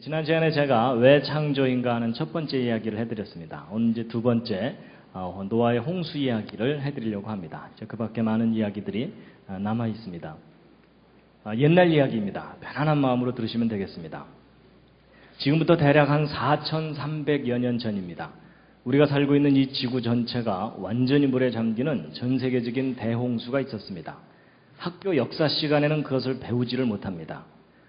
지난 시간에 제가 왜 창조인가 하는 첫 번째 이야기를 해드렸습니다. 오늘 이제 두 번째 노아의 홍수 이야기를 해드리려고 합니다. 그 밖에 많은 이야기들이 남아 있습니다. 옛날 이야기입니다. 편안한 마음으로 들으시면 되겠습니다. 지금부터 대략 한 4,300여 년 전입니다. 우리가 살고 있는 이 지구 전체가 완전히 물에 잠기는 전 세계적인 대홍수가 있었습니다. 학교 역사 시간에는 그것을 배우지를 못합니다.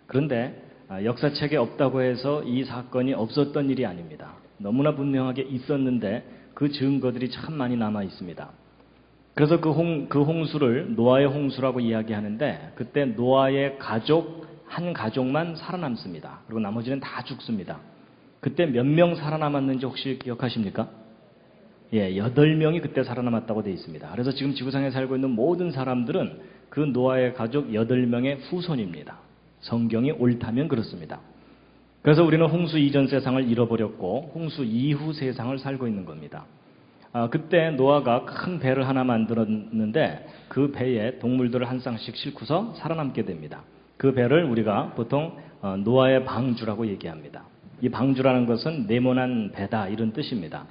그런데 역사책에 없다고 해서 이 사건이 없었던 일이 아닙니다. 너무나 분명하게 있었는데 그 증거들이 참 많이 남아 있습니다. 그래서 그 홍수를 노아의 홍수라고 이야기하는데 그때 노아의 가족, 한 가족만 살아남습니다. 그리고 나머지는 다 죽습니다. 그때 몇 명 살아남았는지 혹시 기억하십니까? 8명이 그때 살아남았다고 되어 있습니다. 그래서 지금 지구상에 살고 있는 모든 사람들은 그 노아의 가족 8명의 후손입니다. 성경이 옳다면 그렇습니다. 그래서 우리는 홍수 이전 세상을 잃어버렸고 홍수 이후 세상을 살고 있는 겁니다. 그때 노아가 큰 배를 하나 만들었는데 그 배에 동물들을 한 쌍씩 싣고서 살아남게 됩니다. 그 배를 우리가 보통 노아의 방주라고 얘기합니다. 이 방주라는 것은 네모난 배다 이런 뜻입니다.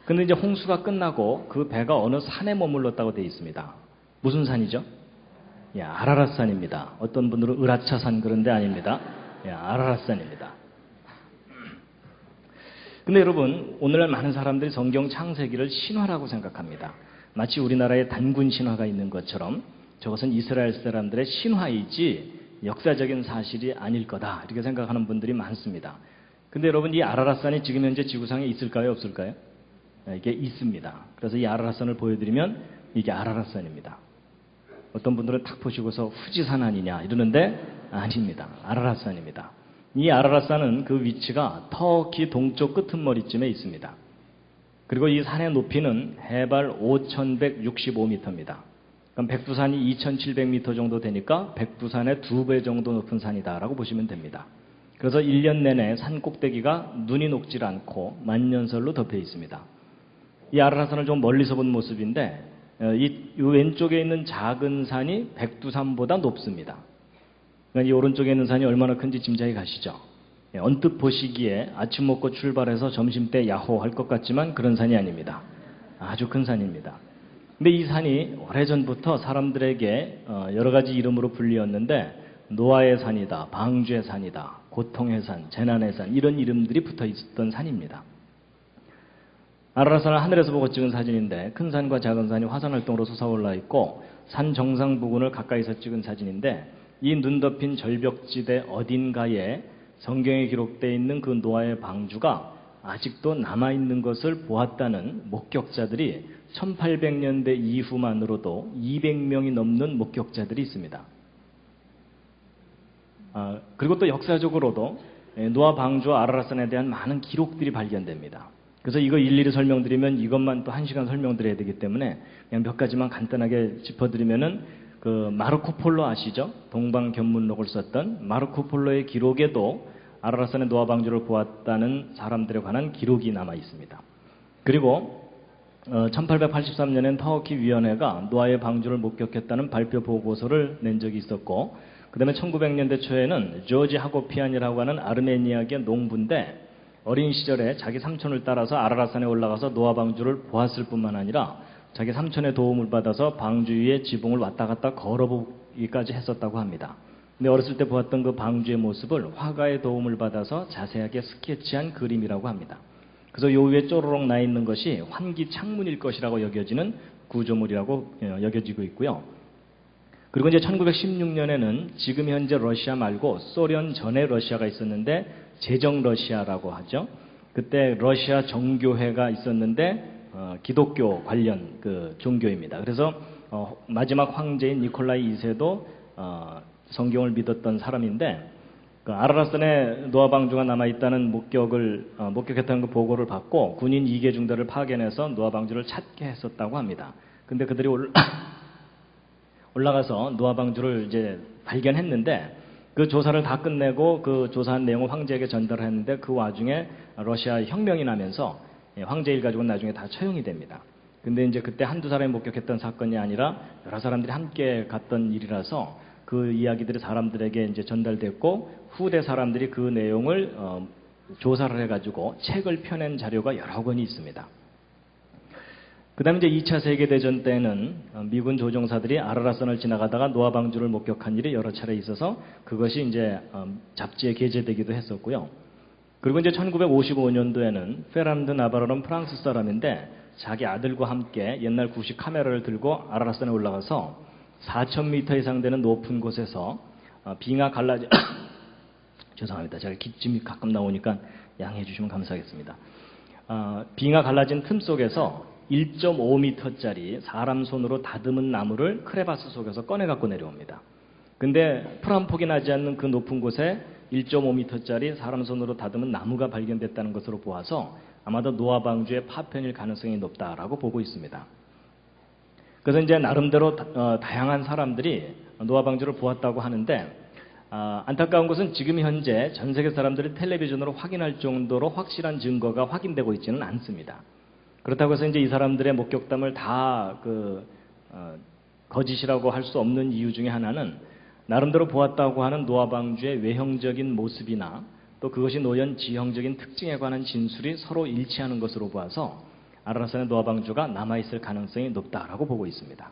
그런데 이제 홍수가 끝나고 그 배가 어느 산에 머물렀다고 되어 있습니다. 무슨 산이죠? 아라랏산입니다. 어떤 분들은 으라차산 그런 데 아닙니다. 아라랏산입니다. 근데 여러분, 오늘날 많은 사람들이 성경 창세기를 신화라고 생각합니다. 마치 우리나라에 단군 신화가 있는 것처럼 저것은 이스라엘 사람들의 신화이지 역사적인 사실이 아닐 거다 이렇게 생각하는 분들이 많습니다. 근데 여러분, 이 아라랏산이 지금 현재 지구상에 있을까요? 없을까요? 이게 있습니다. 그래서 이 아라랏산을 보여드리면 이게 아라랏산입니다. 어떤 분들은 탁 보시고서 후지산 아니냐 이러는데 아닙니다. 아라랏산입니다. 이 아라랏산은 그 위치가 터키 동쪽 끄트머리쯤에 있습니다. 그리고 이 산의 높이는 해발 5,165m입니다. 그럼 백두산이 2,700m 정도 되니까 백두산의 2배 정도 높은 산이다라고 보시면 됩니다. 그래서 1년 내내 산 꼭대기가 눈이 녹질 않고 만년설로 덮여 있습니다. 이 아라랏산을 좀 멀리서 본 모습인데 이 왼쪽에 있는 작은 산이 백두산보다 높습니다. 그러니까 이 오른쪽에 있는 산이 얼마나 큰지 짐작이 가시죠? 언뜻 보시기에 아침 먹고 출발해서 점심때 야호 할 것 같지만 그런 산이 아닙니다. 아주 큰 산입니다. 근데 이 산이 오래전부터 사람들에게 여러 가지 이름으로 불리었는데 노아의 산이다, 방주의 산이다, 고통의 산, 재난의 산 이런 이름들이 붙어 있었던 산입니다. 아라랏산을 하늘에서 보고 찍은 사진인데 큰 산과 작은 산이 화산활동으로 솟아올라 있고 산 정상 부근을 가까이서 찍은 사진인데 이 눈 덮인 절벽지대 어딘가에 성경에 기록되어 있는 그 노아의 방주가 아직도 남아있는 것을 보았다는 목격자들이 1800년대 이후만으로도 200명이 넘는 목격자들이 있습니다. 그리고 또 역사적으로도 노아 방주와 아라랏산에 대한 많은 기록들이 발견됩니다. 그래서 이거 일일이 설명드리면 이것만 또 1시간 설명드려야 되기 때문에 그냥 몇 가지만 간단하게 짚어드리면은 그 마르코 폴로 아시죠? 동방견문록을 썼던 마르코 폴로의 기록에도 아라랏산의 노아 방주를 보았다는 사람들에 관한 기록이 남아 있습니다. 그리고 1883년엔 터키 위원회가 노아의 방주를 목격했다는 발표 보고서를 낸 적이 있었고 그 다음에 1900년대 초에는 조지 하고피안이라고 하는 아르메니아계 농부인데 어린 시절에 자기 삼촌을 따라서 아라랏산에 올라가서 노아 방주를 보았을 뿐만 아니라 자기 삼촌의 도움을 받아서 방주 위에 지붕을 왔다 갔다 걸어보기까지 했었다고 합니다. 근데 어렸을 때 보았던 그 방주의 모습을 화가의 도움을 받아서 자세하게 스케치한 그림이라고 합니다. 그래서 요 위에 쪼로록 나 있는 것이 환기 창문일 것이라고 여겨지는 구조물이라고 여겨지고 있고요. 그리고 이제 1916년에는 지금 현재 러시아 말고 소련 전에 러시아가 있었는데 제정 러시아라고 하죠. 그때 러시아 정교회가 있었는데 기독교 관련 그 종교입니다. 그래서 마지막 황제인 니콜라이 2세도 성경을 믿었던 사람인데 그 아라랏산에 노아 방주가 남아 있다는 목격했다는 그 보고를 받고 군인 2개 중대를 파견해서 노아 방주를 찾게 했었다고 합니다. 근데 그들이 올라가서 노아 방주를 이제 발견했는데 그 조사를 다 끝내고 그 조사한 내용을 황제에게 전달했는데 그 와중에 러시아 혁명이 나면서 황제 일가족은 나중에 다 처형이 됩니다. 근데 이제 그때 한두 사람이 목격했던 사건이 아니라 여러 사람들이 함께 갔던 일이라서 그 이야기들이 사람들에게 이제 전달됐고 후대 사람들이 그 내용을 조사를 해가지고 책을 펴낸 자료가 여러 권이 있습니다. 그 다음에 이제 2차 세계대전 때는 미군 조종사들이 아라라산을 지나가다가 노아 방주를 목격한 일이 여러 차례 있어서 그것이 이제 잡지에 게재되기도 했었고요. 그리고 이제 1955년도에는 페란드 나바로는 프랑스 사람인데 자기 아들과 함께 옛날 구식 카메라를 들고 아라라산에 올라가서 4,000m 이상 되는 높은 곳에서 빙하 갈라진 죄송합니다. 제가 기침이 가끔 나오니까 양해해 주시면 감사하겠습니다. 빙하 갈라진 틈 속에서 1.5m짜리 사람 손으로 다듬은 나무를 크레바스 속에서 꺼내 갖고 내려옵니다. 근데 풀 한 폭이 나지 않는 그 높은 곳에 1.5m짜리 사람 손으로 다듬은 나무가 발견됐다는 것으로 보아서 아마도 노아 방주의 파편일 가능성이 높다라고 보고 있습니다. 그래서 이제 나름대로 다양한 사람들이 노아 방주를 보았다고 하는데 안타까운 것은 지금 현재 전 세계 사람들이 텔레비전으로 확인할 정도로 확실한 증거가 확인되고 있지는 않습니다. 그렇다고 해서 이제 이 사람들의 목격담을 다 거짓이라고 할 수 없는 이유 중에 하나는 나름대로 보았다고 하는 노아 방주의 외형적인 모습이나 또 그것이 노연 지형적인 특징에 관한 진술이 서로 일치하는 것으로 보아서 아라라산의 노아 방주가 남아있을 가능성이 높다라고 보고 있습니다.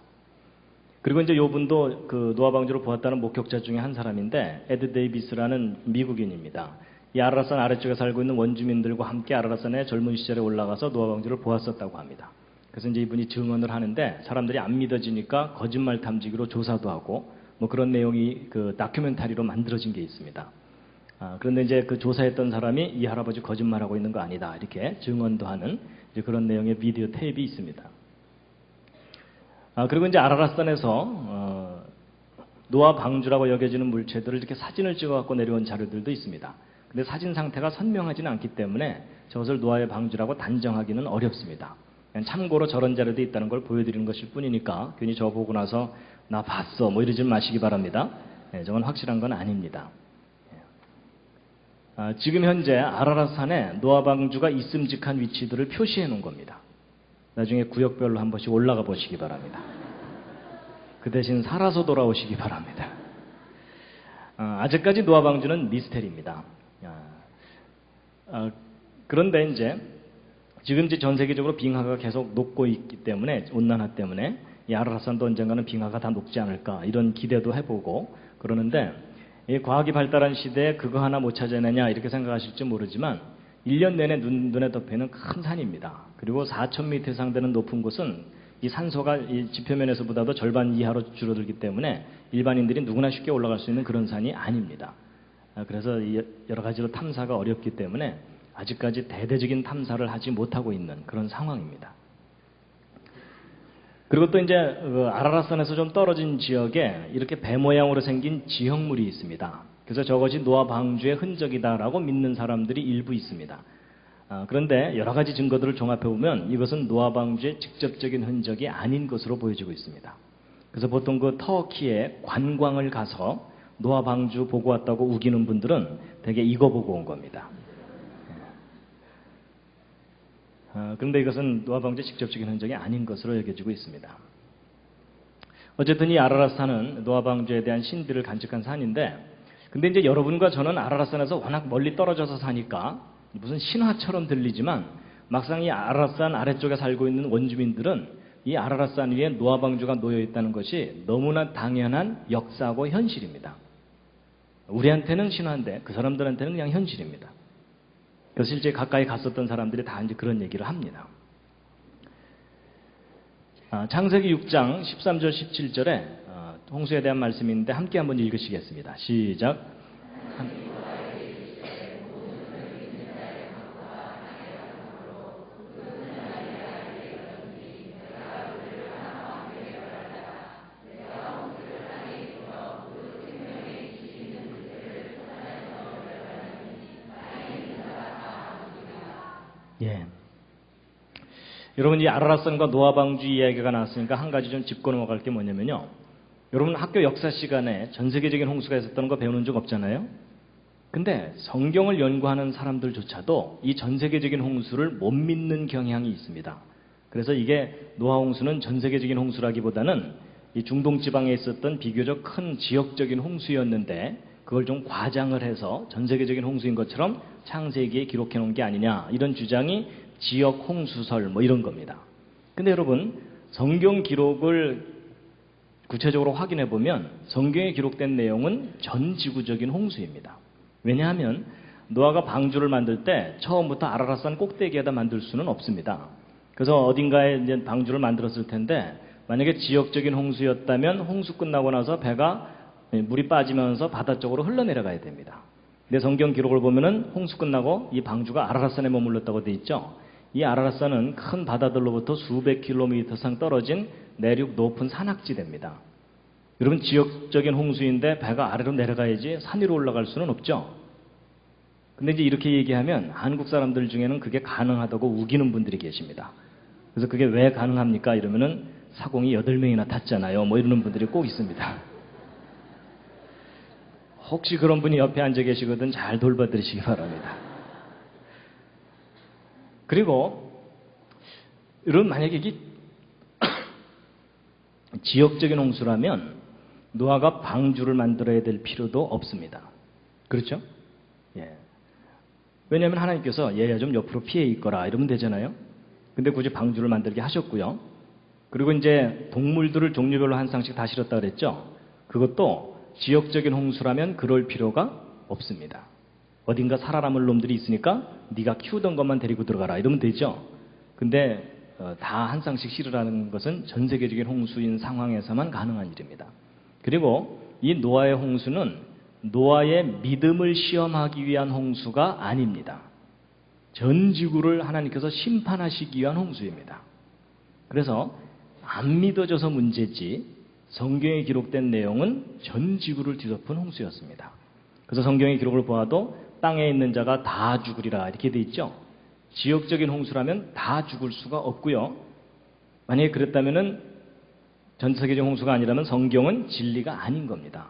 그리고 이제 이분도 그 노아 방주를 보았다는 목격자 중에 한 사람인데 에드 데이비스라는 미국인입니다. 이 아라라산 아래쪽에 살고 있는 원주민들과 함께 아라라산에 젊은 시절에 올라가서 노아 방주를 보았었다고 합니다. 그래서 이제 이분이 증언을 하는데 사람들이 안 믿어지니까 거짓말 탐지기로 조사도 하고 뭐 그런 내용이 그 다큐멘터리로 만들어진 게 있습니다. 그런데 이제 그 조사했던 사람이 이 할아버지 거짓말하고 있는 거 아니다 이렇게 증언도 하는 이제 그런 내용의 비디오 테이프가 있습니다. 그리고 이제 아라라산에서 노아 방주라고 여겨지는 물체들을 이렇게 사진을 찍어 갖고 내려온 자료들도 있습니다. 근데 사진 상태가 선명하지는 않기 때문에 저것을 노아의 방주라고 단정하기는 어렵습니다. 그냥 참고로 저런 자료도 있다는 걸 보여드리는 것일 뿐이니까 괜히 저 보고 나서 나 봤어 뭐 이러지 마시기 바랍니다. 저건 확실한 건 아닙니다. 지금 현재 아라라산에 노아 방주가 있음직한 위치들을 표시해 놓은 겁니다. 나중에 구역별로 한 번씩 올라가 보시기 바랍니다. 그 대신 살아서 돌아오시기 바랍니다. 아직까지 노아 방주는 미스테리입니다. 그런데 이제 지금 전 세계적으로 빙하가 계속 녹고 있기 때문에 온난화 때문에 이 아라라산도 언젠가는 빙하가 다 녹지 않을까 이런 기대도 해보고 그러는데 이 과학이 발달한 시대에 그거 하나 못 찾아내냐 이렇게 생각하실지 모르지만 1년 내내 눈에 덮여있는 큰 산입니다. 그리고 4,000m 이상 되는 높은 곳은 이 산소가 이 지표면에서보다도 절반 이하로 줄어들기 때문에 일반인들이 누구나 쉽게 올라갈 수 있는 그런 산이 아닙니다. 그래서 여러 가지로 탐사가 어렵기 때문에 아직까지 대대적인 탐사를 하지 못하고 있는 그런 상황입니다. 그리고 또 이제 아라라산에서 좀 떨어진 지역에 이렇게 배 모양으로 생긴 지형물이 있습니다. 그래서 저것이 노아 방주의 흔적이다라고 믿는 사람들이 일부 있습니다. 그런데 여러 가지 증거들을 종합해 보면 이것은 노아 방주의 직접적인 흔적이 아닌 것으로 보여지고 있습니다. 그래서 보통 그 터키에 관광을 가서 노아 방주 보고 왔다고 우기는 분들은 대개 이거 보고 온 겁니다. 그런데 이것은 노아 방주의 직접적인 흔적이 아닌 것으로 여겨지고 있습니다. 어쨌든 이 아라라산은 노아 방주에 대한 신비를 간직한 산인데 근데 이제 여러분과 저는 아라라산에서 워낙 멀리 떨어져서 사니까 무슨 신화처럼 들리지만 막상 이 아라라산 아래쪽에 살고 있는 원주민들은 이 아라라산 위에 노아 방주가 놓여 있다는 것이 너무나 당연한 역사고 현실입니다. 우리한테는 신화인데 그 사람들한테는 그냥 현실입니다. 그래서 실제 가까이 갔었던 사람들이 다 이제 그런 얘기를 합니다. 창세기 6장 13절 17절에 홍수에 대한 말씀이 있는데 함께 한번 읽으시겠습니다. 시작. 예. 여러분 이 아라라산과 노아 방주 이야기가 나왔으니까 한 가지 좀 짚고 넘어갈 게 뭐냐면요. 여러분 학교 역사 시간에 전 세계적인 홍수가 있었다는 거 배우는 적 없잖아요. 근데 성경을 연구하는 사람들조차도 이 전 세계적인 홍수를 못 믿는 경향이 있습니다. 그래서 이게 노아 홍수는 전 세계적인 홍수라기보다는 이 중동 지방에 있었던 비교적 큰 지역적인 홍수였는데 그걸 좀 과장을 해서 전 세계적인 홍수인 것처럼 창세기에 기록해 놓은 게 아니냐, 이런 주장이 지역 홍수설 뭐 이런 겁니다. 근데 여러분, 성경 기록을 구체적으로 확인해 보면 성경에 기록된 내용은 전 지구적인 홍수입니다. 왜냐하면 노아가 방주를 만들 때 처음부터 아라랏산 꼭대기에다 만들 수는 없습니다. 그래서 어딘가에 이제 방주를 만들었을 텐데, 만약에 지역적인 홍수였다면 홍수 끝나고 나서 배가 물이 빠지면서 바다 쪽으로 흘러내려가야 됩니다. 근데 성경 기록을 보면은 홍수 끝나고 이 방주가 아라랏산에 머물렀다고 돼 있죠. 이 아라랏산은 큰 바다들로부터 수백 킬로미터 상 떨어진 내륙 높은 산악지대입니다. 여러분, 지역적인 홍수인데 배가 아래로 내려가야지 산 위로 올라갈 수는 없죠. 근데 이제 이렇게 얘기하면 한국 사람들 중에는 그게 가능하다고 우기는 분들이 계십니다. 그래서 그게 왜 가능합니까? 이러면은 사공이 8명이나 탔잖아요. 뭐 이러는 분들이 꼭 있습니다. 혹시 그런 분이 옆에 앉아 계시거든 잘 돌봐드리시기 바랍니다. 그리고 여러분, 만약에 이게 지역적인 홍수라면 노아가 방주를 만들어야 될 필요도 없습니다. 그렇죠? 예. 왜냐하면 하나님께서 얘야 좀 옆으로 피해 있거라 이러면 되잖아요. 근데 굳이 방주를 만들게 하셨고요. 그리고 이제 동물들을 종류별로 한 쌍씩 다 실었다 그랬죠. 그것도 지역적인 홍수라면 그럴 필요가 없습니다. 어딘가 살아남을 놈들이 있으니까 네가 키우던 것만 데리고 들어가라 이러면 되죠. 근데 다 한 쌍씩 실으라는 것은 전 세계적인 홍수인 상황에서만 가능한 일입니다. 그리고 이 노아의 홍수는 노아의 믿음을 시험하기 위한 홍수가 아닙니다. 전 지구를 하나님께서 심판하시기 위한 홍수입니다. 그래서 안 믿어져서 문제지 성경에 기록된 내용은 전 지구를 뒤덮은 홍수였습니다. 그래서 성경의 기록을 보아도 땅에 있는 자가 다 죽으리라 이렇게 돼 있죠. 지역적인 홍수라면 다 죽을 수가 없고요. 만약에 그랬다면은 전 세계적 홍수가 아니라면 성경은 진리가 아닌 겁니다.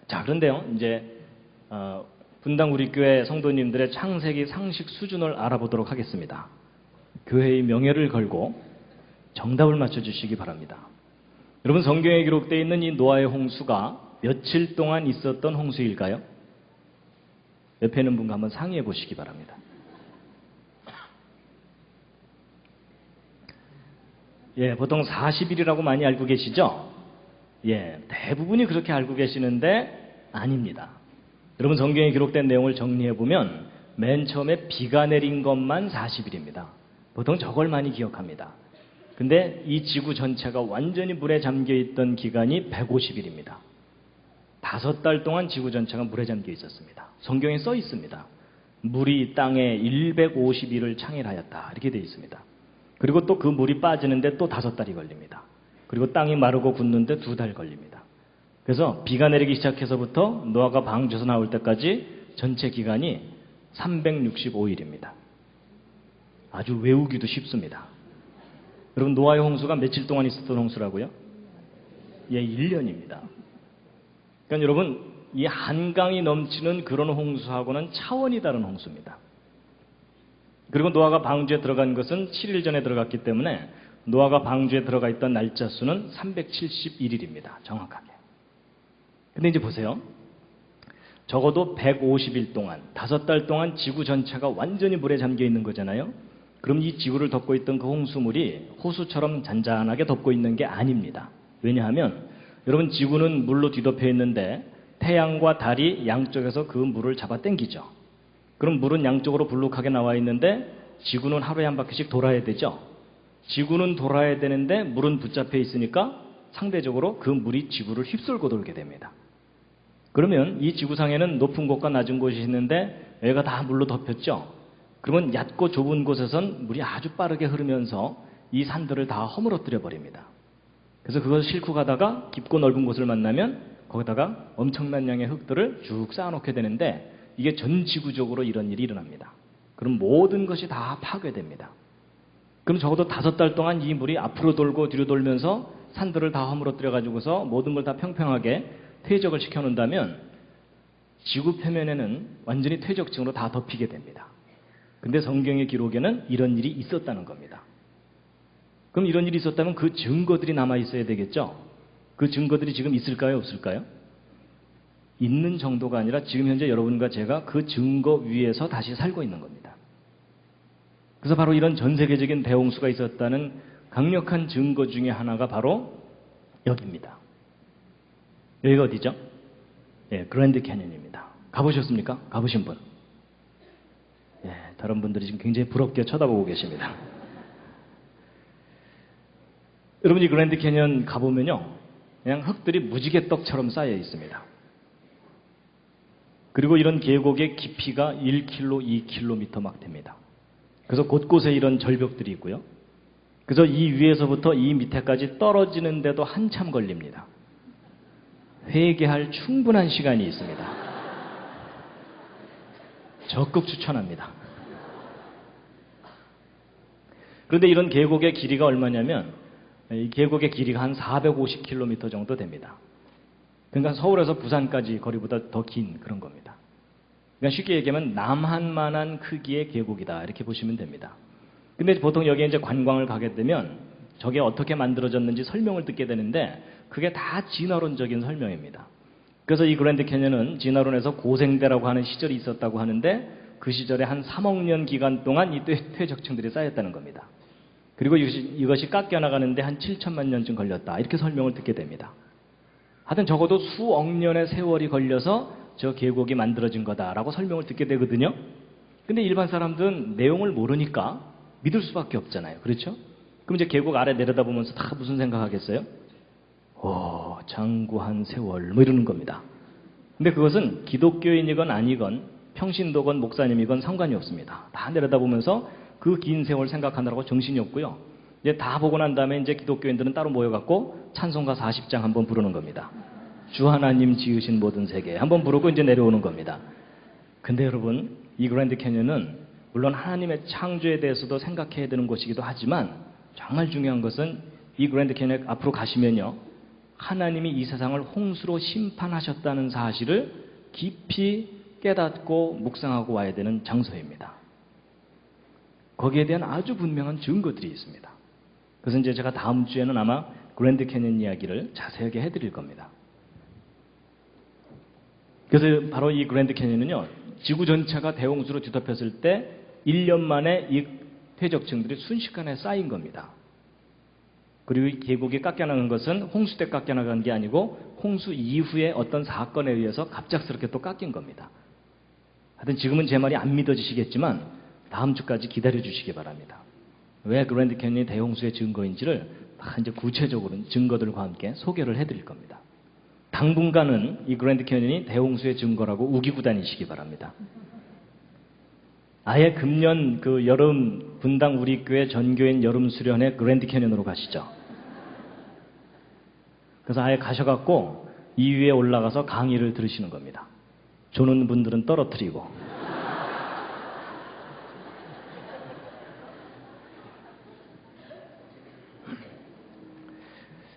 자, 그런데요, 이제 분당 우리 교회 성도님들의 창세기 상식 수준을 알아보도록 하겠습니다. 교회의 명예를 걸고 정답을 맞춰주시기 바랍니다. 여러분, 성경에 기록되어 있는 이 노아의 홍수가 며칠 동안 있었던 홍수일까요? 옆에 있는 분과 한번 상의해 보시기 바랍니다. 예, 보통 40일이라고 많이 알고 계시죠? 예, 대부분이 그렇게 알고 계시는데 아닙니다. 여러분, 성경에 기록된 내용을 정리해 보면 맨 처음에 비가 내린 것만 40일입니다. 보통 저걸 많이 기억합니다. 근데 이 지구 전체가 완전히 물에 잠겨 있던 기간이 150일입니다. 5달 동안 지구 전체가 물에 잠겨 있었습니다. 성경에 써 있습니다. 물이 땅에 150일을 창일하였다 이렇게 되어 있습니다. 그리고 또 그 물이 빠지는데 또 5달이 걸립니다. 그리고 땅이 마르고 굳는데 2달 걸립니다. 그래서 비가 내리기 시작해서부터 노아가 방주에서 나올 때까지 전체 기간이 365일입니다. 아주 외우기도 쉽습니다. 여러분, 노아의 홍수가 며칠 동안 있었던 홍수라고요? 예, 1년입니다. 그러니까 여러분, 이 한강이 넘치는 그런 홍수하고는 차원이 다른 홍수입니다. 그리고 노아가 방주에 들어간 것은 7일 전에 들어갔기 때문에 노아가 방주에 들어가 있던 날짜 수는 371일입니다. 정확하게. 근데 이제 보세요. 적어도 150일 동안, 5달 동안 지구 전체가 완전히 물에 잠겨 있는 거잖아요. 그럼 이 지구를 덮고 있던 그 홍수물이 호수처럼 잔잔하게 덮고 있는 게 아닙니다. 왜냐하면 여러분, 지구는 물로 뒤덮여 있는데 태양과 달이 양쪽에서 그 물을 잡아 당기죠. 그럼 물은 양쪽으로 불룩하게 나와 있는데 지구는 하루에 한 바퀴씩 돌아야 되죠. 지구는 돌아야 되는데 물은 붙잡혀 있으니까 상대적으로 그 물이 지구를 휩쓸고 돌게 됩니다. 그러면 이 지구상에는 높은 곳과 낮은 곳이 있는데 여기가 다 물로 덮였죠. 그러면 얕고 좁은 곳에선 물이 아주 빠르게 흐르면서 이 산들을 다 허물어뜨려 버립니다. 그래서 그것을 싣고 가다가 깊고 넓은 곳을 만나면 거기다가 엄청난 양의 흙들을 쭉 쌓아놓게 되는데 이게 전 지구적으로 이런 일이 일어납니다. 그럼 모든 것이 다 파괴됩니다. 그럼 적어도 5달 동안 이 물이 앞으로 돌고 뒤로 돌면서 산들을 다 허물어뜨려 가지고서 모든 걸 다 평평하게 퇴적을 시켜놓는다면 지구 표면에는 완전히 퇴적층으로 다 덮이게 됩니다. 근데 성경의 기록에는 이런 일이 있었다는 겁니다. 그럼 이런 일이 있었다면 그 증거들이 남아 있어야 되겠죠? 그 증거들이 지금 있을까요? 없을까요? 있는 정도가 아니라 지금 현재 여러분과 제가 그 증거 위에서 다시 살고 있는 겁니다. 그래서 바로 이런 전 세계적인 대홍수가 있었다는 강력한 증거 중에 하나가 바로 여기입니다. 여기가 어디죠? 예, 그랜드 캐년입니다. 가보셨습니까? 가보신 분? 예, 다른 분들이 지금 굉장히 부럽게 쳐다보고 계십니다. 여러분이 그랜드 캐년 가보면요, 그냥 흙들이 무지개떡처럼 쌓여 있습니다. 그리고 이런 계곡의 깊이가 1km, 2km 막 됩니다. 그래서 곳곳에 이런 절벽들이 있고요. 그래서 이 위에서부터 이 밑에까지 떨어지는데도 한참 걸립니다. 회개할 충분한 시간이 있습니다. 적극 추천합니다. 그런데 이런 계곡의 길이가 얼마냐면 이 계곡의 길이가 한 450km 정도 됩니다. 그러니까 서울에서 부산까지 거리보다 더 긴 그런 겁니다. 그러니까 쉽게 얘기하면 남한만한 크기의 계곡이다 이렇게 보시면 됩니다. 근데 보통 여기에 이제 관광을 가게 되면 저게 어떻게 만들어졌는지 설명을 듣게 되는데 그게 다 진화론적인 설명입니다. 그래서 이 그랜드 캐년은 진화론에서 고생대라고 하는 시절이 있었다고 하는데 그 시절에 한 3억 년 기간 동안 이 퇴적층들이 쌓였다는 겁니다. 그리고 이것이 깎여나가는데 한 7천만 년쯤 걸렸다 이렇게 설명을 듣게 됩니다. 하여튼 적어도 수억 년의 세월이 걸려서 저 계곡이 만들어진 거다라고 설명을 듣게 되거든요. 근데 일반 사람들은 내용을 모르니까 믿을 수밖에 없잖아요. 그렇죠? 그럼 이제 계곡 아래 내려다보면서 다 무슨 생각하겠어요? 장구한 세월 뭐 이러는 겁니다. 근데 그것은 기독교인이건 아니건 평신도건 목사님이건 상관이 없습니다. 다 내려다보면서 그 긴 세월 생각하느라고 정신이 없고요. 이제 다 보고 난 다음에 이제 기독교인들은 따로 모여갖고 찬송가 40장 한번 부르는 겁니다. 주 하나님 지으신 모든 세계 한번 부르고 이제 내려오는 겁니다. 근데 여러분, 이 그랜드 캐년은 물론 하나님의 창조에 대해서도 생각해야 되는 곳이기도 하지만 정말 중요한 것은 이 그랜드 캐년 앞으로 가시면요, 하나님이 이 세상을 홍수로 심판하셨다는 사실을 깊이 깨닫고 묵상하고 와야 되는 장소입니다. 거기에 대한 아주 분명한 증거들이 있습니다. 그래서 이제 제가 다음 주에는 아마 그랜드 캐년 이야기를 자세하게 해드릴 겁니다. 그래서 바로 이 그랜드 캐년은요, 지구 전체가 대홍수로 뒤덮였을 때 1년 만에 이 퇴적층들이 순식간에 쌓인 겁니다. 그리고 이 계곡이 깎여나간 것은 홍수 때 깎여나간 게 아니고 홍수 이후에 어떤 사건에 의해서 갑작스럽게 또 깎인 겁니다. 하여튼 지금은 제 말이 안 믿어지시겠지만 다음 주까지 기다려 주시기 바랍니다. 왜 그랜드 캐년이 대홍수의 증거인지를 다 이제 구체적으로 증거들과 함께 소개를 해드릴 겁니다. 당분간은 이 그랜드 캐년이 대홍수의 증거라고 우기고 다니시기 바랍니다. 아예 금년 그 여름 분당 우리 교회 전교인 여름 수련회 그랜드 캐년으로 가시죠. 그래서 아예 가셔갖고 이 위에 올라가서 강의를 들으시는 겁니다. 조는 분들은 떨어뜨리고.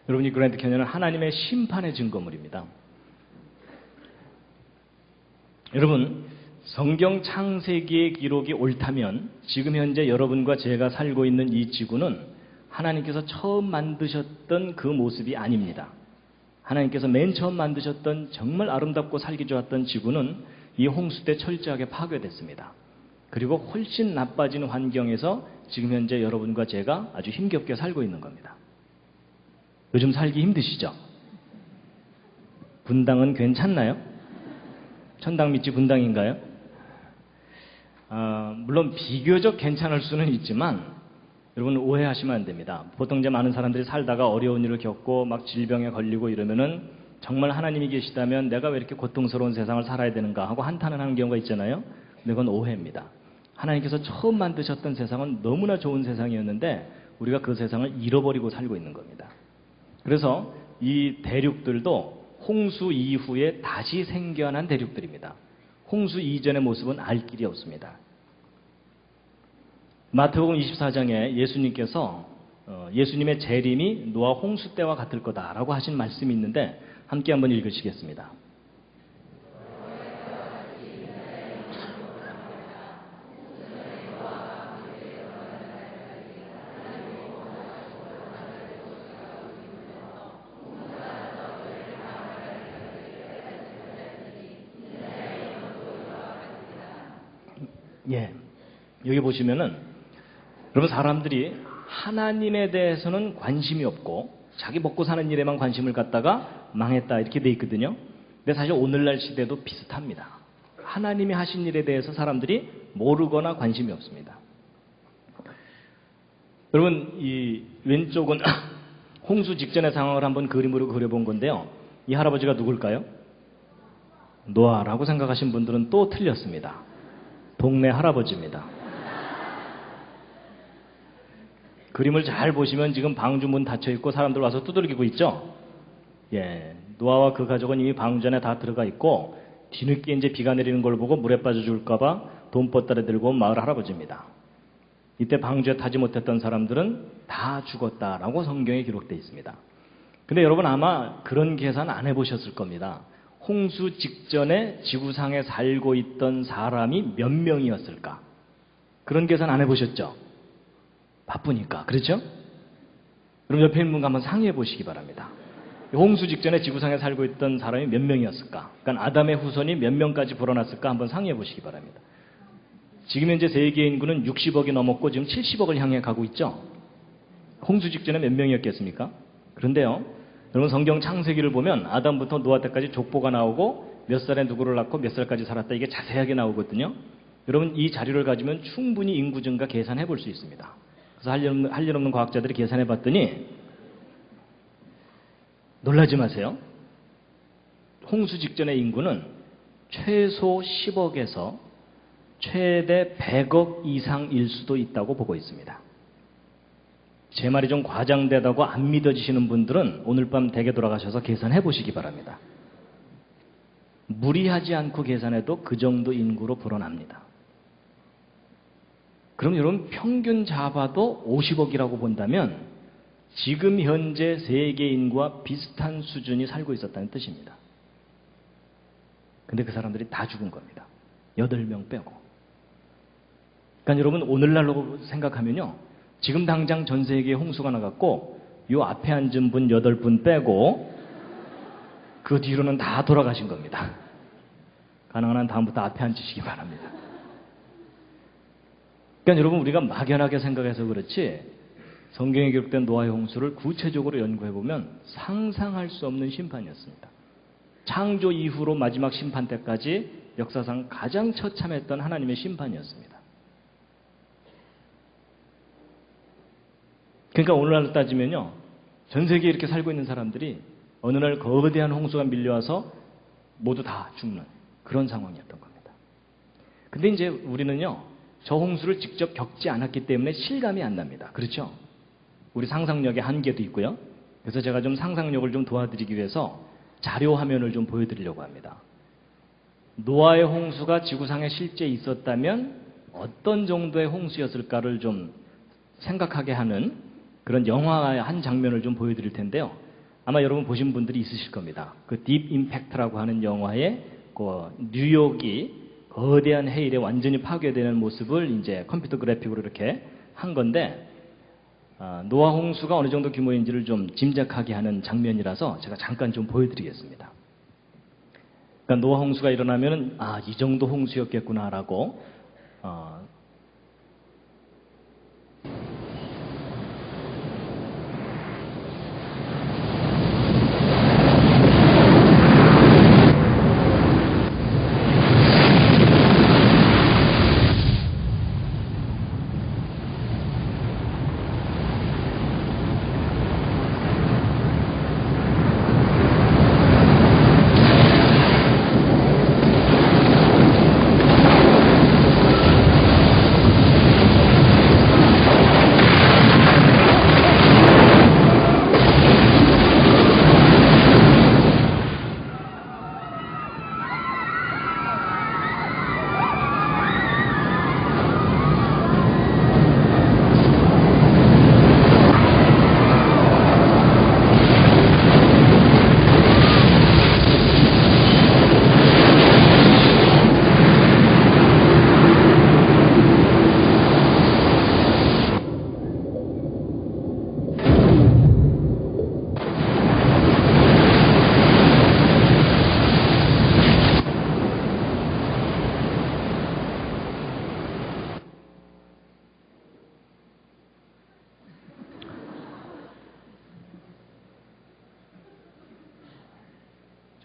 여러분, 이 그랜드 캐년은 하나님의 심판의 증거물입니다. 여러분, 성경 창세기의 기록이 옳다면 지금 현재 여러분과 제가 살고 있는 이 지구는 하나님께서 처음 만드셨던 그 모습이 아닙니다. 하나님께서 맨 처음 만드셨던 정말 아름답고 살기 좋았던 지구는 이 홍수 때 철저하게 파괴됐습니다. 그리고 훨씬 나빠진 환경에서 지금 현재 여러분과 제가 아주 힘겹게 살고 있는 겁니다. 요즘 살기 힘드시죠? 분당은 괜찮나요? 천당 밑이 분당인가요? 물론 비교적 괜찮을 수는 있지만 여러분 오해하시면 안 됩니다. 보통 이제 많은 사람들이 살다가 어려운 일을 겪고 막 질병에 걸리고 이러면은 정말 하나님이 계시다면 내가 왜 이렇게 고통스러운 세상을 살아야 되는가 하고 한탄을 하는 경우가 있잖아요. 근데 그건 오해입니다. 하나님께서 처음 만드셨던 세상은 너무나 좋은 세상이었는데 우리가 그 세상을 잃어버리고 살고 있는 겁니다. 그래서 이 대륙들도 홍수 이후에 다시 생겨난 대륙들입니다. 홍수 이전의 모습은 알 길이 없습니다. 마태복음 24장에 예수님께서 예수님의 재림이 노아 홍수 때와 같을 거다라고 하신 말씀이 있는데 함께 한번 읽으시겠습니다. 예. 여기 보시면은 여러분 사람들이 하나님에 대해서는 관심이 없고 자기 먹고 사는 일에만 관심을 갖다가 망했다 이렇게 돼 있거든요. 근데 사실 오늘날 시대도 비슷합니다. 하나님이 하신 일에 대해서 사람들이 모르거나 관심이 없습니다. 여러분 이 왼쪽은 홍수 직전의 상황을 한번 그림으로 그려본 건데요. 이 할아버지가 누굴까요? 노아라고 생각하신 분들은 또 틀렸습니다. 동네 할아버지입니다. 그림을 잘 보시면 지금 방주 문 닫혀 있고 사람들 와서 두들기고 있죠? 예. 노아와 그 가족은 이미 방주 안에 다 들어가 있고 뒤늦게 이제 비가 내리는 걸 보고 물에 빠져 죽을까봐 돈보따리 들고 온 마을 할아버지입니다. 이때 방주에 타지 못했던 사람들은 다 죽었다라고 성경에 기록되어 있습니다. 근데 여러분 아마 그런 계산 안 해보셨을 겁니다. 홍수 직전에 지구상에 살고 있던 사람이 몇 명이었을까? 그런 계산 안 해보셨죠? 바쁘니까. 그렇죠? 그럼 옆에 있는 분과 한번 상의해 보시기 바랍니다. 홍수 직전에 지구상에 살고 있던 사람이 몇 명이었을까? 그러니까 아담의 후손이 몇 명까지 불어났을까? 한번 상의해 보시기 바랍니다. 지금 현재 세계 인구는 60억이 넘었고 지금 70억을 향해 가고 있죠? 홍수 직전에 몇 명이었겠습니까? 그런데요, 여러분 성경 창세기를 보면 아담부터 노아 때까지 족보가 나오고 몇 살에 누구를 낳고 몇 살까지 살았다 이게 자세하게 나오거든요. 여러분 이 자료를 가지면 충분히 인구 증가 계산해 볼 수 있습니다. 그래서 할 일 없는 과학자들이 계산해 봤더니 놀라지 마세요. 홍수 직전의 인구는 최소 10억에서 최대 100억 이상일 수도 있다고 보고 있습니다. 제 말이 좀 과장되다고 안 믿어지시는 분들은 오늘 밤 댁에 돌아가셔서 계산해 보시기 바랍니다. 무리하지 않고 계산해도 그 정도 인구로 불어납니다. 그럼 여러분 평균 잡아도 50억이라고 본다면 지금 현재 세계 인구와 비슷한 수준이 살고 있었다는 뜻입니다. 근데 그 사람들이 다 죽은 겁니다. 8명 빼고. 그러니까 여러분 오늘날로 생각하면요. 지금 당장 전 세계에 홍수가 나갔고 요 앞에 앉은 분 8분 빼고 그 뒤로는 다 돌아가신 겁니다. 가능한 한 다음부터 앞에 앉으시기 바랍니다. 그러니까 여러분 우리가 막연하게 생각해서 그렇지 성경에 기록된 노아의 홍수를 구체적으로 연구해보면 상상할 수 없는 심판이었습니다. 창조 이후로 마지막 심판 때까지 역사상 가장 처참했던 하나님의 심판이었습니다. 그러니까 오늘날 따지면요. 전 세계에 이렇게 살고 있는 사람들이 어느 날 거대한 홍수가 밀려와서 모두 다 죽는 그런 상황이었던 겁니다. 근데 이제 우리는요. 저 홍수를 직접 겪지 않았기 때문에 실감이 안 납니다. 그렇죠? 우리 상상력의 한계도 있고요. 그래서 제가 좀 상상력을 좀 도와드리기 위해서 자료 화면을 좀 보여드리려고 합니다. 노아의 홍수가 지구상에 실제 있었다면 어떤 정도의 홍수였을까를 좀 생각하게 하는 그런 영화의 한 장면을 좀 보여드릴 텐데요. 아마 여러분 보신 분들이 있으실 겁니다. 그 딥 임팩트라고 하는 영화에 그 뉴욕이 거대한 해일에 완전히 파괴되는 모습을 이제 컴퓨터 그래픽으로 이렇게 한 건데 노아 홍수가 어느 정도 규모인지를 좀 짐작하게 하는 장면이라서 제가 잠깐 좀 보여드리겠습니다. 그러니까 노아 홍수가 일어나면은 이 정도 홍수였겠구나라고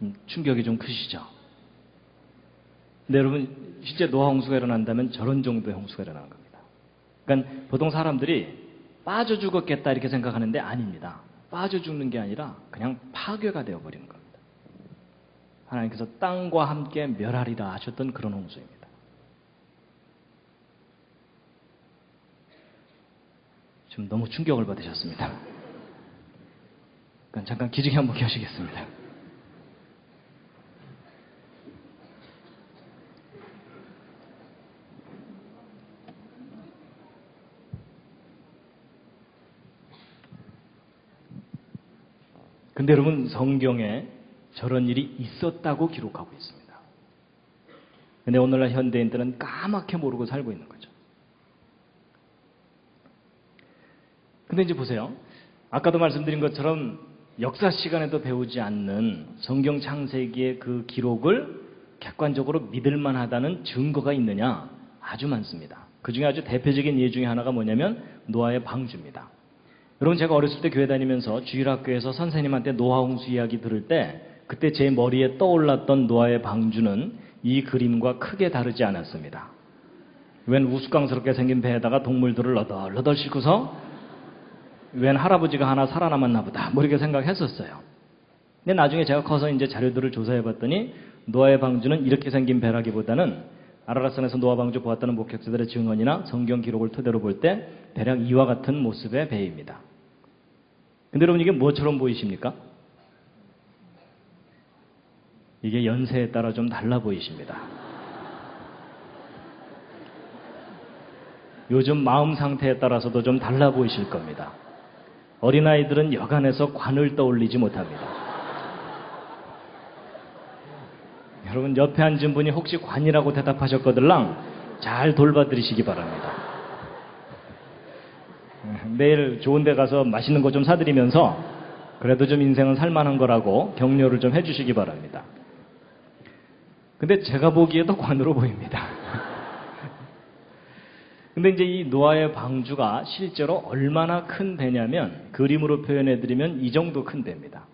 참 충격이 좀 크시죠? 근데 여러분, 실제 노아 홍수가 일어난다면 저런 정도의 홍수가 일어나는 겁니다. 그러니까 보통 사람들이 빠져 죽었겠다 이렇게 생각하는데 아닙니다. 빠져 죽는 게 아니라 그냥 파괴가 되어버리는 겁니다. 하나님께서 땅과 함께 멸하리라 하셨던 그런 홍수입니다. 좀 너무 충격을 받으셨습니다. 그러니까 잠깐 기지개 한번 켜시겠습니다. 근데 여러분, 성경에 저런 일이 있었다고 기록하고 있습니다. 근데 오늘날 현대인들은 까맣게 모르고 살고 있는 거죠. 근데 이제 보세요. 아까도 말씀드린 것처럼 역사 시간에도 배우지 않는 성경 창세기의 그 기록을 객관적으로 믿을만 하다는 증거가 있느냐? 아주 많습니다. 그 중에 아주 대표적인 예 중에 하나가 뭐냐면 노아의 방주입니다. 여러분, 제가 어렸을 때 교회 다니면서 주일학교에서 선생님한테 노아 홍수 이야기 들을 때 그때 제 머리에 떠올랐던 노아의 방주는 이 그림과 크게 다르지 않았습니다. 웬 우스꽝스럽게 생긴 배에다가 동물들을 너덜너덜 싣고서 웬 할아버지가 하나 살아남았나 보다 뭐 이렇게 생각했었어요. 근데 나중에 제가 커서 이제 자료들을 조사해 봤더니 노아의 방주는 이렇게 생긴 배라기보다는 아라랏산에서 노아 방주 보았다는 목격자들의 증언이나 성경 기록을 토대로 볼 때 대략 이와 같은 모습의 배입니다. 근데 여러분, 이게 뭐처럼 보이십니까? 이게 연세에 따라 좀 달라 보이십니다. 요즘 마음 상태에 따라서도 좀 달라 보이실 겁니다. 어린아이들은 여간해서 관을 떠올리지 못합니다. 여러분, 옆에 앉은 분이 혹시 관이라고 대답하셨거들랑 잘 돌봐드리시기 바랍니다. 내일 좋은 데 가서 맛있는 거 좀 사드리면서 그래도 좀 인생은 살만한 거라고 격려를 좀 해주시기 바랍니다. 근데 제가 보기에도 관으로 보입니다. 근데 이제 이 노아의 방주가 실제로 얼마나 큰 배냐면 그림으로 표현해드리면 이 정도 큰 배입니다.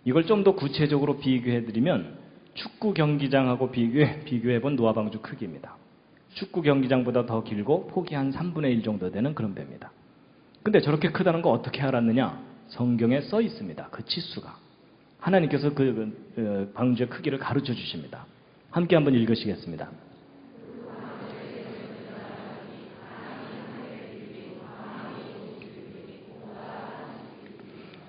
이걸 좀 더 구체적으로 비교해드리면 축구 경기장하고 비교해본 노아 방주 크기입니다. 축구 경기장보다 더 길고 폭이 한 3분의 1 정도 되는 그런 배입니다. 근데 저렇게 크다는 거 어떻게 알았느냐? 성경에 써 있습니다. 그 치수가. 하나님께서 그 방주의 크기를 가르쳐 주십니다. 함께 한번 읽으시겠습니다.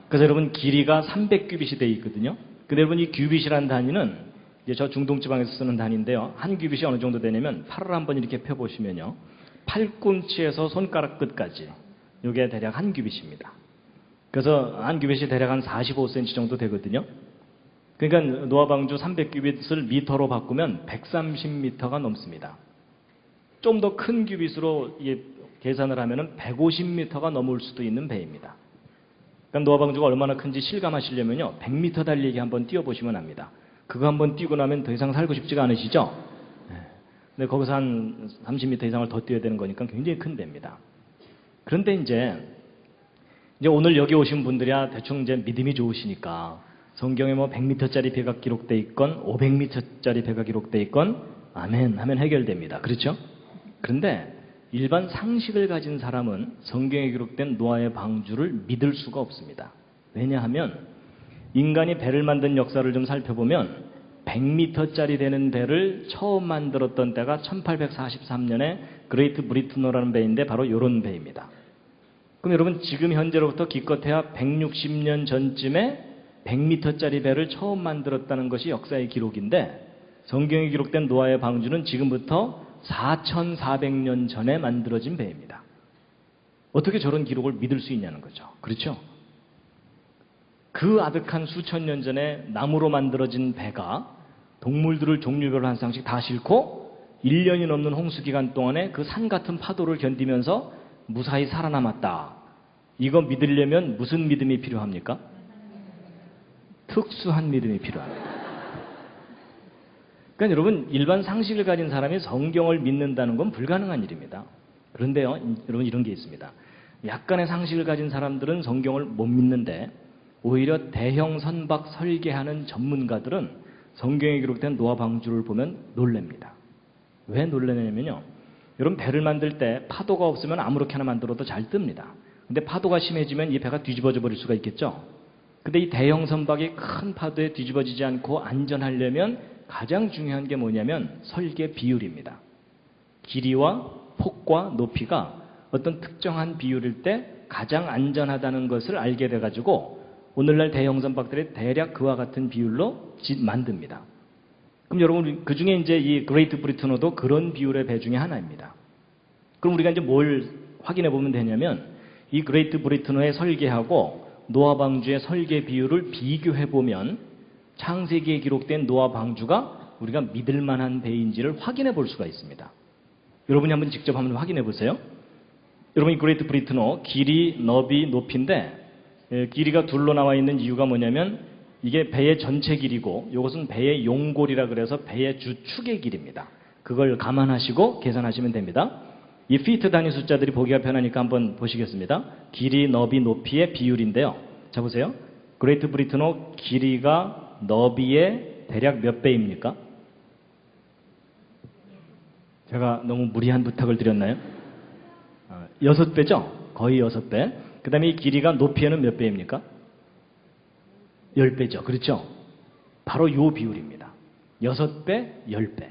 그래서 여러분, 길이가 300규빗이 되어 있거든요. 근데 여러분, 이 규빗이라는 단위는 이제 저 중동지방에서 쓰는 단위인데요. 한 규빗이 어느 정도 되냐면 팔을 한번 이렇게 펴보시면요. 팔꿈치에서 손가락 끝까지 이게 대략 한 규빗입니다. 그래서 한 규빗이 대략 한 45cm 정도 되거든요. 그러니까 노아 방주 300규빗을 미터로 바꾸면 130m가 넘습니다. 좀 더 큰 규빗으로 계산을 하면 150m가 넘을 수도 있는 배입니다. 그러니까 노아 방주가 얼마나 큰지 실감하시려면요, 100m 달리기 한번 뛰어보시면 압니다. 그거 한번 뛰고 나면 더 이상 살고 싶지가 않으시죠? 근데 거기서 한 30m 이상을 더 뛰어야 되는 거니까 굉장히 큰 배입니다. 그런데 이제 오늘 여기 오신 분들이야 대충 이제 믿음이 좋으시니까 성경에 뭐 100m짜리 배가 기록돼 있건 500m짜리 배가 기록돼 있건 아멘 하면 해결됩니다. 그렇죠? 그런데 일반 상식을 가진 사람은 성경에 기록된 노아의 방주를 믿을 수가 없습니다. 왜냐하면 인간이 배를 만든 역사를 좀 살펴보면 100m짜리 되는 배를 처음 만들었던 때가 1843년에 그레이트 브리트너라는 배인데 바로 이런 배입니다. 그럼 여러분, 지금 현재로부터 기껏해야 160년 전쯤에 100m짜리 배를 처음 만들었다는 것이 역사의 기록인데 성경에 기록된 노아의 방주는 지금부터 4400년 전에 만들어진 배입니다. 어떻게 저런 기록을 믿을 수 있냐는 거죠. 그렇죠? 그 아득한 수천 년 전에 나무로 만들어진 배가 동물들을 종류별로 한 쌍씩 다 싣고 1년이 넘는 홍수 기간 동안에 그 산 같은 파도를 견디면서 무사히 살아남았다. 이거 믿으려면 무슨 믿음이 필요합니까? 특수한 믿음이 필요합니다. 그러니까 여러분, 일반 상식을 가진 사람이 성경을 믿는다는 건 불가능한 일입니다. 그런데요, 여러분, 이런 게 있습니다. 약간의 상식을 가진 사람들은 성경을 못 믿는데 오히려 대형 선박 설계하는 전문가들은 성경에 기록된 노아 방주를 보면 놀랍니다. 왜 놀라냐면요. 여러분 배를 만들 때 파도가 없으면 아무렇게나 만들어도 잘 뜹니다. 근데 파도가 심해지면 이 배가 뒤집어져 버릴 수가 있겠죠. 근데 이 대형 선박이 큰 파도에 뒤집어지지 않고 안전하려면 가장 중요한 게 뭐냐면 설계 비율입니다. 길이와 폭과 높이가 어떤 특정한 비율일 때 가장 안전하다는 것을 알게 돼가지고 오늘날 대형 선박들이 대략 그와 같은 비율로 만듭니다. 그럼 여러분 그 중에 이제 이 그레이트 브리트너도 그런 비율의 배 중에 하나입니다. 그럼 우리가 이제 뭘 확인해 보면 되냐면 이 그레이트 브리트너의 설계하고 노아 방주의 설계 비율을 비교해 보면 창세기에 기록된 노아 방주가 우리가 믿을 만한 배인지를 확인해 볼 수가 있습니다. 여러분이 한번 직접 한번 확인해 보세요. 여러분 이 그레이트 브리트너 길이, 너비, 높이인데 길이가 둘로 나와 있는 이유가 뭐냐면 이게 배의 전체 길이고 이것은 배의 용골이라 그래서 배의 주축의 길입니다. 그걸 감안하시고 계산하시면 됩니다. 이 피트 단위 숫자들이 보기가 편하니까 한번 보시겠습니다. 길이, 너비, 높이의 비율인데요. 자 보세요. 그레이트 브리트너 길이가 너비의 대략 몇 배입니까? 제가 너무 무리한 부탁을 드렸나요? 6배죠? 거의 6배. 그 다음에 이 길이가 높이에는 몇 배입니까? 10배죠. 그렇죠? 바로 이 비율입니다. 6배, 10배.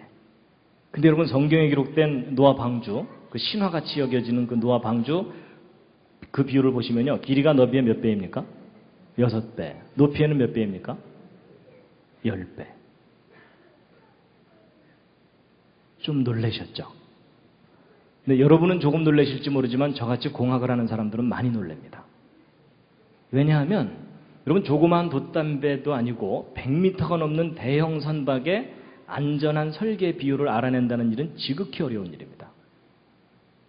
근데 여러분 성경에 기록된 노아 방주, 그 신화같이 여겨지는 그 노아 방주 그 비율을 보시면요. 길이가 너비의 몇 배입니까? 6배. 높이에는 몇 배입니까? 10배. 좀 놀라셨죠? 근데 여러분은 조금 놀라실지 모르지만 저같이 공학을 하는 사람들은 많이 놀랍니다. 왜냐하면 여러분 조그마한 돛담배도 아니고 100m가 넘는 대형 선박의 안전한 설계 비율을 알아낸다는 일은 지극히 어려운 일입니다.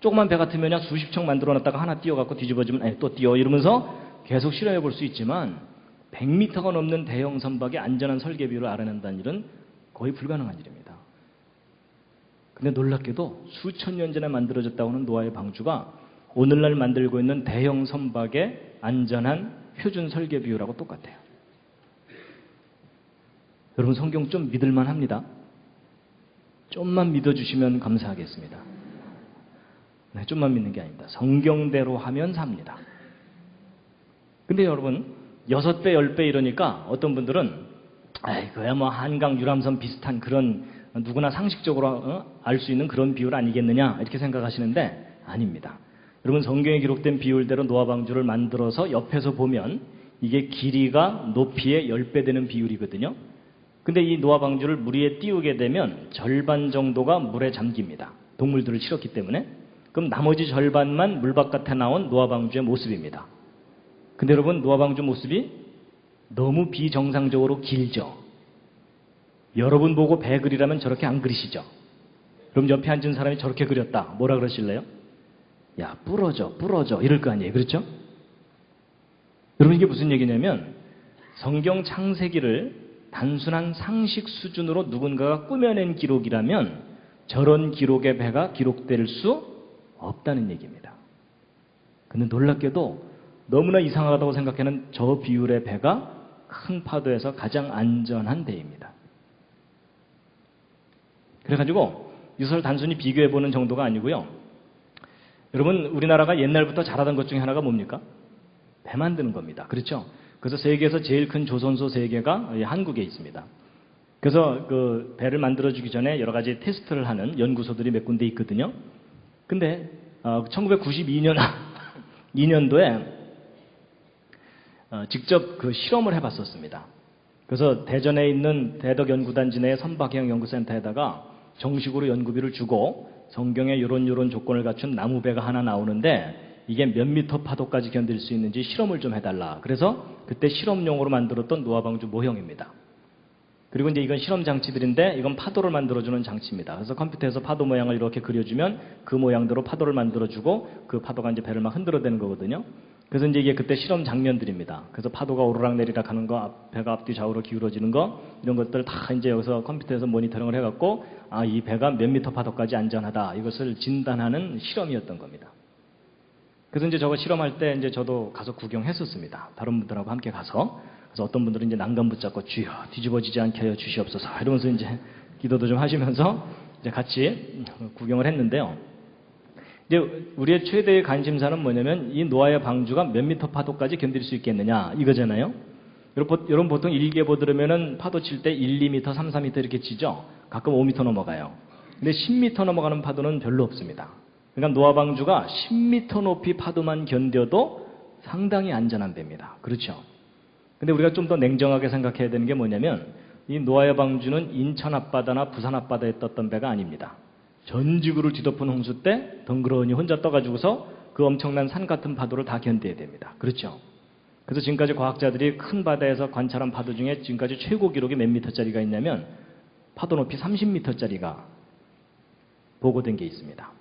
조그만 배 같으면 수십 척 만들어놨다가 하나 띄워갖고 뒤집어지면 또 띄워 이러면서 계속 실험해 볼 수 있지만 100m가 넘는 대형 선박의 안전한 설계 비율을 알아낸다는 일은 거의 불가능한 일입니다. 근데 놀랍게도 수천 년 전에 만들어졌다고 하는 노아의 방주가 오늘날 만들고 있는 대형 선박의 안전한 표준 설계 비율하고 똑같아요. 여러분 성경 좀 믿을만 합니다. 좀만 믿어주시면 감사하겠습니다. 네, 좀만 믿는 게 아닙니다. 성경대로 하면 삽니다. 근데 여러분 6배, 10배 이러니까 어떤 분들은 그야 뭐 한강 유람선 비슷한 그런 누구나 상식적으로 알 수 있는 그런 비율 아니겠느냐 이렇게 생각하시는데 아닙니다. 여러분 성경에 기록된 비율대로 노아 방주를 만들어서 옆에서 보면 이게 길이가 높이의 10배 되는 비율이거든요. 근데 이 노아 방주를 물 위에 띄우게 되면 절반 정도가 물에 잠깁니다. 동물들을 실었기 때문에. 그럼 나머지 절반만 물 바깥에 나온 노아 방주의 모습입니다. 근데 여러분 노아 방주 모습이 너무 비정상적으로 길죠. 여러분 보고 배 그리라면 저렇게 안 그리시죠. 그럼 옆에 앉은 사람이 저렇게 그렸다. 뭐라 그러실래요? 야 부러져 이럴 거 아니에요. 그렇죠? 여러분 이게 무슨 얘기냐면 성경 창세기를 단순한 상식 수준으로 누군가가 꾸며낸 기록이라면 저런 기록의 배가 기록될 수 없다는 얘기입니다. 근데 놀랍게도 너무나 이상하다고 생각하는 저 비율의 배가 큰 파도에서 가장 안전한 배입니다. 그래가지고 이것을 단순히 비교해보는 정도가 아니고요. 여러분 우리나라가 옛날부터 잘하던 것 중에 하나가 뭡니까? 배 만드는 겁니다. 그렇죠? 그래서 세계에서 제일 큰 조선소 3개가 한국에 있습니다. 그래서 그 배를 만들어주기 전에 여러 가지 테스트를 하는 연구소들이 몇 군데 있거든요. 근데 1992년도에 직접 그 실험을 해봤었습니다. 그래서 대전에 있는 대덕연구단지 내 선박형 연구센터에다가 정식으로 연구비를 주고 성경에 요런 조건을 갖춘 나무배가 하나 나오는데 이게 몇 미터 파도까지 견딜 수 있는지 실험을 좀 해달라. 그래서 그때 실험용으로 만들었던 노아 방주 모형입니다. 그리고 이제 이건 실험 장치들인데 이건 파도를 만들어주는 장치입니다. 그래서 컴퓨터에서 파도 모양을 이렇게 그려주면 그 모양대로 파도를 만들어주고 그 파도가 이제 배를 막 흔들어대는 거거든요. 그래서 이제 이게 그때 실험 장면들입니다. 그래서 파도가 오르락 내리락 하는 거, 배가 앞뒤 좌우로 기울어지는 거, 이런 것들 다 이제 여기서 컴퓨터에서 모니터링을 해갖고, 이 배가 몇 미터 파도까지 안전하다. 이것을 진단하는 실험이었던 겁니다. 그래서 이제 저거 실험할 때 이제 저도 가서 구경했었습니다. 다른 분들하고 함께 가서. 그래서 어떤 분들은 이제 난간 붙잡고 주여 뒤집어지지 않게 하여 주시옵소서 이러면서 이제 기도도 좀 하시면서 이제 같이 구경을 했는데요. 이제 우리의 최대의 관심사는 뭐냐면 이 노아의 방주가 몇 미터 파도까지 견딜 수 있겠느냐 이거잖아요. 여러분 보통 일개보 들으면은 파도 칠 때 1, 2m, 3, 4m 이렇게 치죠. 가끔 5m 넘어가요. 근데 10m 넘어가는 파도는 별로 없습니다. 그러니까 노아 방주가 10m 높이 파도만 견뎌도 상당히 안전한 배입니다. 그렇죠? 근데 우리가 좀 더 냉정하게 생각해야 되는 게 뭐냐면 이 노아의 방주는 인천 앞바다나 부산 앞바다에 떴던 배가 아닙니다. 전 지구를 뒤덮은 홍수 때 덩그러니 혼자 떠가지고서 그 엄청난 산 같은 파도를 다 견뎌야 됩니다. 그렇죠? 그래서 지금까지 과학자들이 큰 바다에서 관찰한 파도 중에 지금까지 최고 기록이 몇 미터짜리가 있냐면 파도 높이 30미터짜리가 보고된 게 있습니다.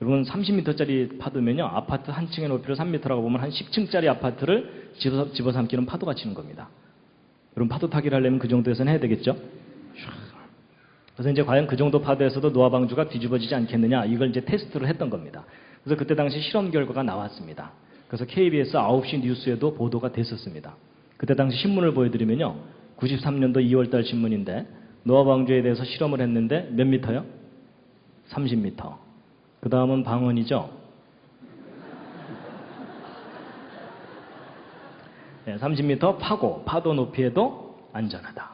여러분 30미터짜리 파도면요 아파트 한 층의 높이를 3미터라고 보면 한 10층짜리 아파트를 집어삼키는 파도가 치는 겁니다. 여러분 파도 타기를 하려면 그 정도에서는 해야 되겠죠? 그래서 이제 과연 그 정도 파도에서도 노아 방주가 뒤집어지지 않겠느냐 이걸 이제 테스트를 했던 겁니다. 그래서 그때 당시 실험 결과가 나왔습니다. 그래서 KBS 9시 뉴스에도 보도가 됐었습니다. 그때 당시 신문을 보여드리면요 93년도 2월달 신문인데 노아 방주에 대해서 실험을 했는데 몇 미터요? 30미터. 그 다음은 방언이죠. 네, 30미터 파도 높이에도 안전하다.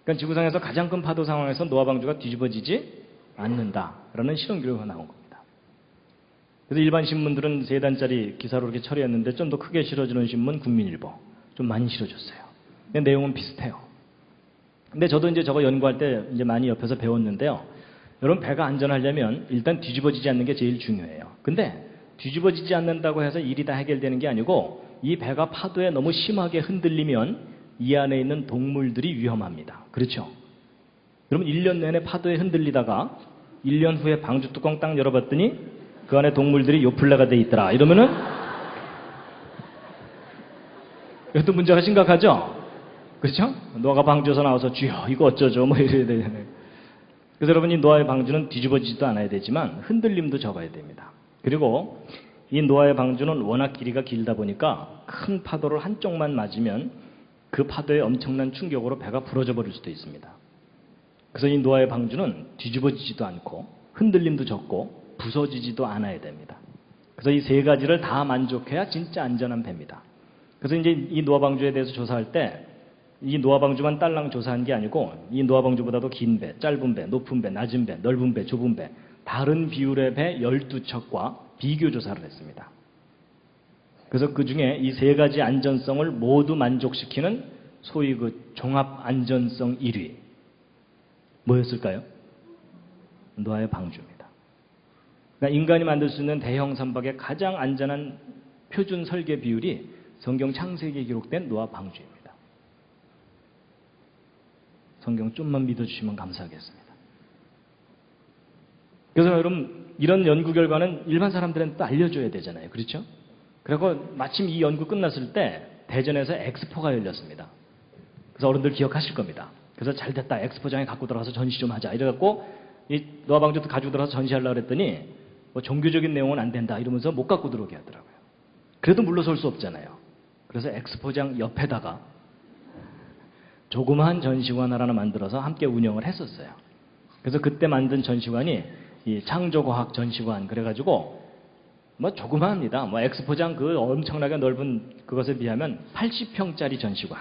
그러니까 지구상에서 가장 큰 파도 상황에서 노아 방주가 뒤집어지지 않는다라는 실험 결과가 나온 겁니다. 그래서 일반 신문들은 3단짜리 기사로 이렇게 처리했는데 좀 더 크게 실어주는 신문 국민일보 좀 많이 실어줬어요. 근데 내용은 비슷해요. 근데 저도 이제 저거 연구할 때 이제 많이 옆에서 배웠는데요. 여러분 배가 안전하려면 일단 뒤집어지지 않는 게 제일 중요해요. 근데 뒤집어지지 않는다고 해서 일이 다 해결되는 게 아니고 이 배가 파도에 너무 심하게 흔들리면 이 안에 있는 동물들이 위험합니다. 그렇죠? 여러분 1년 내내 파도에 흔들리다가 1년 후에 방주 뚜껑 딱 열어봤더니 그 안에 동물들이 요플레가 돼 있더라. 이러면은 이것도 문제가 심각하죠? 그렇죠? 노아가 방주에서 나와서 주여 이거 어쩌죠? 뭐 이래야 되잖아요. 그래서 여러분 이 노아의 방주는 뒤집어지지도 않아야 되지만 흔들림도 적어야 됩니다. 그리고 이 노아의 방주는 워낙 길이가 길다 보니까 큰 파도를 한쪽만 맞으면 그 파도의 엄청난 충격으로 배가 부러져 버릴 수도 있습니다. 그래서 이 노아의 방주는 뒤집어지지도 않고 흔들림도 적고 부서지지도 않아야 됩니다. 그래서 이 3가지를 다 만족해야 진짜 안전한 배입니다. 그래서 이제 이 노아 방주에 대해서 조사할 때 이 노아 방주만 딸랑 조사한 게 아니고 이 노아 방주보다도 긴 배, 짧은 배, 높은 배, 낮은 배, 넓은 배, 좁은 배 다른 비율의 배 12척과 비교 조사를 했습니다. 그래서 그 중에 이 3가지 안전성을 모두 만족시키는 소위 그 종합 안전성 1위 뭐였을까요? 노아의 방주입니다. 그러니까 인간이 만들 수 있는 대형 선박의 가장 안전한 표준 설계 비율이 성경 창세기에 기록된 노아 방주입니다. 성경 좀만 믿어주시면 감사하겠습니다. 그래서 여러분 이런 연구 결과는 일반 사람들한테 또 알려줘야 되잖아요. 그렇죠? 그리고 마침 이 연구 끝났을 때 대전에서 엑스포가 열렸습니다. 그래서 어른들 기억하실 겁니다. 그래서 잘 됐다. 엑스포장에 갖고 들어가서 전시 좀 하자. 이래갖고 이 노아 방주도 가지고 들어가서 전시하려고 그랬더니 뭐 종교적인 내용은 안 된다. 이러면서 못 갖고 들어오게 하더라고요. 그래도 물러설 수 없잖아요. 그래서 엑스포장 옆에다가 조그마한 전시관 하나 만들어서 함께 운영을 했었어요. 그래서 그때 만든 전시관이 이 창조과학 전시관 그래가지고 뭐 조그마합니다. 뭐 엑스포장 그 엄청나게 넓은 그것에 비하면 80평짜리 전시관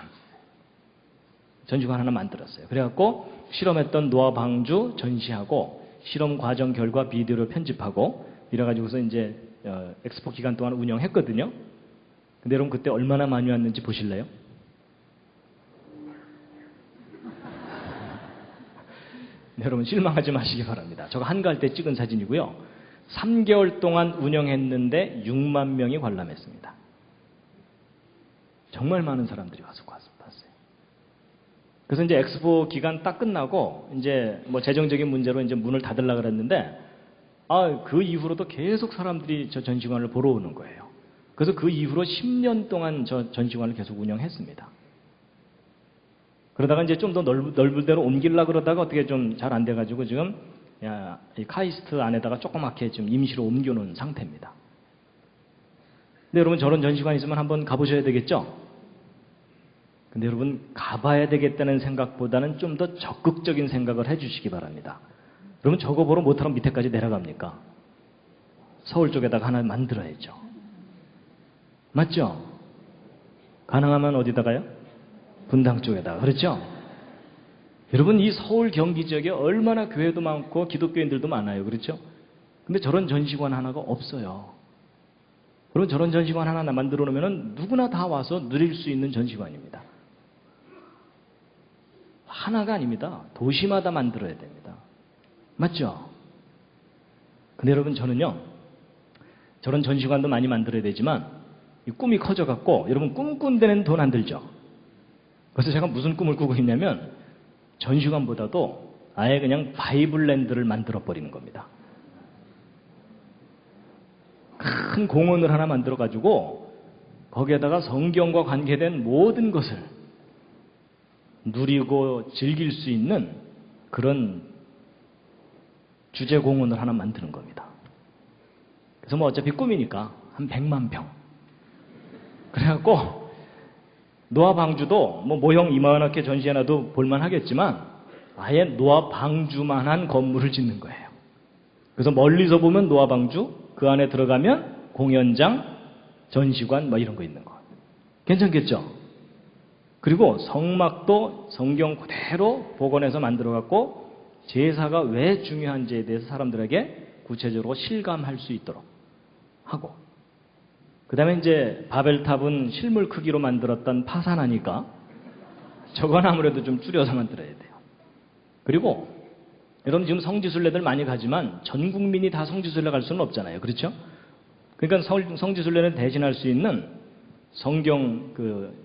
하나 만들었어요. 그래갖고 실험했던 노아 방주 전시하고 실험 과정 결과 비디오를 편집하고 이래가지고서 이제 엑스포 기간 동안 운영했거든요. 근데 여러분 그때 얼마나 많이 왔는지 보실래요? 네, 여러분 실망하지 마시기 바랍니다. 저거 한가할 때 찍은 사진이고요. 3개월 동안 운영했는데 6만 명이 관람했습니다. 정말 많은 사람들이 와서 봤어요. 그래서 이제 엑스포 기간 딱 끝나고 이제 뭐 재정적인 문제로 이제 문을 닫으려고 그랬는데 그 이후로도 계속 사람들이 저 전시관을 보러 오는 거예요. 그래서 그 이후로 10년 동안 저 전시관을 계속 운영했습니다. 그러다가 이제 좀 더 넓은 데로 옮기려고 그러다가 어떻게 좀 잘 안 돼가지고 지금 이 카이스트 안에다가 조그맣게 지금 임시로 옮겨놓은 상태입니다. 근데 여러분 저런 전시관 있으면 한번 가보셔야 되겠죠? 근데 여러분 가봐야 되겠다는 생각보다는 좀 더 적극적인 생각을 해주시기 바랍니다. 여러분 저거 보러 못하면 밑에까지 내려갑니까? 서울 쪽에다가 하나 만들어야죠. 맞죠? 가능하면 어디다가요? 분당 쪽에다가. 그렇죠? 여러분 이 서울 경기 지역에 얼마나 교회도 많고 기독교인들도 많아요. 그렇죠? 근데 저런 전시관 하나가 없어요. 여러분 저런 전시관 하나 만들어 놓으면 누구나 다 와서 누릴 수 있는 전시관입니다. 하나가 아닙니다. 도시마다 만들어야 됩니다. 맞죠? 근데 여러분 저는요, 저런 전시관도 많이 만들어야 되지만 이 꿈이 커져갖고 여러분 꿈꾼 데는 돈 안 들죠? 그래서 제가 무슨 꿈을 꾸고 있냐면 전시관보다도 아예 그냥 바이블랜드를 만들어버리는 겁니다. 큰 공원을 하나 만들어가지고 거기에다가 성경과 관계된 모든 것을 누리고 즐길 수 있는 그런 주제 공원을 하나 만드는 겁니다. 그래서 뭐 어차피 꿈이니까 한 100만 평. 그래갖고 노아 방주도 뭐 모형 이만하게 전시해놔도 볼만하겠지만 아예 노아 방주만한 건물을 짓는 거예요. 그래서 멀리서 보면 노아 방주, 그 안에 들어가면 공연장, 전시관 뭐 이런 거 있는 거. 괜찮겠죠? 그리고 성막도 성경 그대로 복원해서 만들어갖고 제사가 왜 중요한지에 대해서 사람들에게 구체적으로 실감할 수 있도록 하고, 그 다음에 이제 바벨탑은 실물 크기로 만들었던 파산하니까 저건 아무래도 좀 줄여서 만들어야 돼요. 그리고 여러분 지금 성지순례들 많이 가지만 전 국민이 다 성지순례 갈 수는 없잖아요. 그렇죠? 그러니까 성지순례를 대신할 수 있는 성경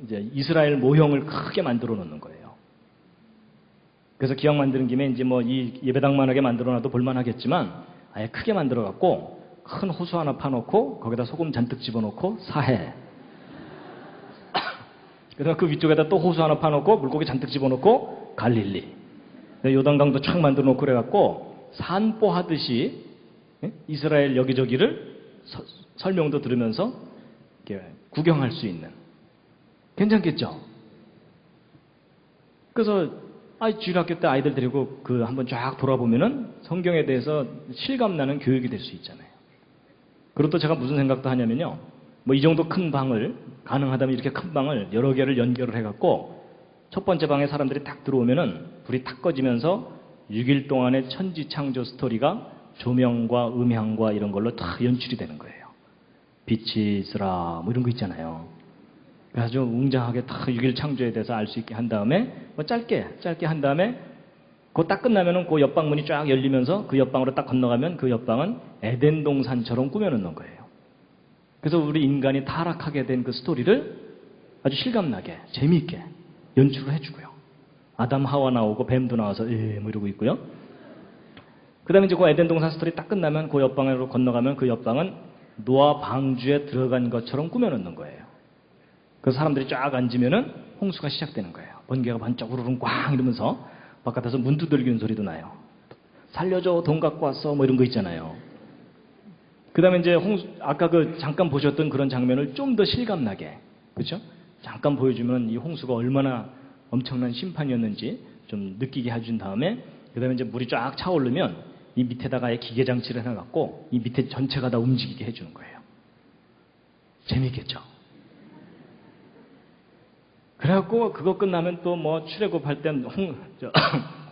이제 이스라엘 모형을 크게 만들어 놓는 거예요. 그래서 기왕 만드는 김에 이제 뭐 이 예배당만하게 만들어 놔도 볼만하겠지만 아예 크게 만들어 갖고 큰 호수 하나 파놓고 거기다 소금 잔뜩 집어넣고 사해. 그다음 그 위쪽에다 또 호수 하나 파놓고 물고기 잔뜩 집어넣고 갈릴리. 요단강도 촥 만들어 놓고 그래갖고 산보하듯이 이스라엘 여기저기를 설명도 들으면서 구경할 수 있는. 괜찮겠죠? 그래서 주일학교 때 아이들 데리고 한번 쫙 돌아보면은 성경에 대해서 실감나는 교육이 될 수 있잖아요. 그리고 또 제가 무슨 생각도 하냐면요. 뭐 이 정도 큰 방을, 가능하다면 이렇게 큰 방을 여러 개를 연결을 해갖고 첫 번째 방에 사람들이 딱 들어오면은 불이 탁 꺼지면서 6일 동안의 천지 창조 스토리가 조명과 음향과 이런 걸로 다 연출이 되는 거예요. 빛이 있으라 뭐 이런 거 있잖아요. 아주 웅장하게 다 6일 창조에 대해서 알 수 있게 한 다음에 뭐 짧게 한 다음에 그거 딱 끝나면은 그 옆방 문이 쫙 열리면서 그 옆방으로 딱 건너가면 그 옆방은 에덴 동산처럼 꾸며놓는 거예요. 그래서 우리 인간이 타락하게 된 그 스토리를 아주 실감나게 재미있게 연출을 해주고요. 아담 하와 나오고 뱀도 나와서 뭐 이러고 있고요. 그 다음에 이제 그 에덴 동산 스토리 딱 끝나면 그 옆방으로 건너가면 그 옆방은 노아 방주에 들어간 것처럼 꾸며놓는 거예요. 그래서 사람들이 쫙 앉으면은 홍수가 시작되는 거예요. 번개가 반짝 우르릉 꽝 이러면서 바깥에서 문 두들기는 소리도 나요. 살려줘, 돈 갖고 왔어, 뭐 이런 거 있잖아요. 그 다음에 이제 아까 잠깐 보셨던 그런 장면을 좀 더 실감나게, 그렇죠? 잠깐 보여주면 이 홍수가 얼마나 엄청난 심판이었는지 좀 느끼게 해준 다음에, 그 다음에 이제 물이 쫙 차오르면 이 밑에다가 기계 장치를 해놔갖고 이 밑에 전체가 다 움직이게 해주는 거예요. 재밌겠죠? 그래갖고 그거 끝나면 또 뭐 출애굽할 때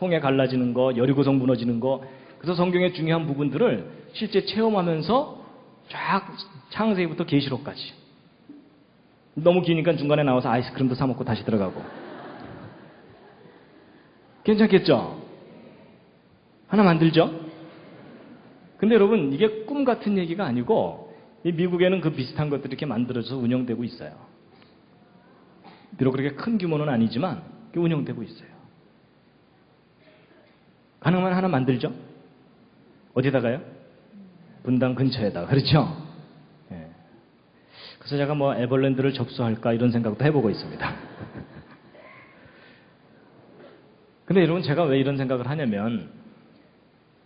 홍해 갈라지는 거, 여리고성 무너지는 거, 그래서 성경의 중요한 부분들을 실제 체험하면서 쫙 창세기부터 계시록까지. 너무 기니까 중간에 나와서 아이스크림도 사 먹고 다시 들어가고. 괜찮겠죠? 하나 만들죠? 근데 여러분 이게 꿈 같은 얘기가 아니고 이 미국에는 그 비슷한 것들이 이렇게 만들어져서 운영되고 있어요. 비록 그렇게 큰 규모는 아니지만 운영되고 있어요. 가능하면 하나 만들죠? 어디다가요? 분당 근처에다가. 그렇죠? 예. 그래서 제가 뭐 에버랜드를 접수할까 이런 생각도 해보고 있습니다. 근데 여러분 제가 왜 이런 생각을 하냐면,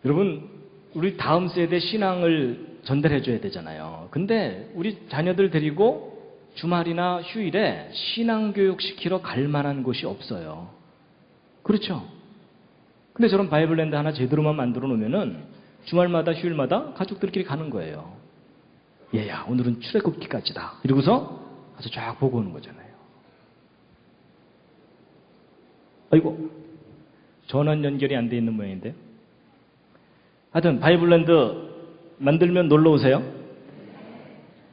여러분 우리 다음 세대 신앙을 전달해 줘야 되잖아요. 근데 우리 자녀들 데리고 주말이나 휴일에 신앙교육 시키러 갈 만한 곳이 없어요. 그렇죠? 근데 저런 바이블랜드 하나 제대로만 만들어 놓으면은 주말마다 휴일마다 가족들끼리 가는 거예요. 얘야, 오늘은 출애굽기까지다. 이러고서 가서 쫙 보고 오는 거잖아요. 아이고, 전원 연결이 안 돼 있는 모양인데요. 하여튼 바이블랜드 만들면 놀러 오세요.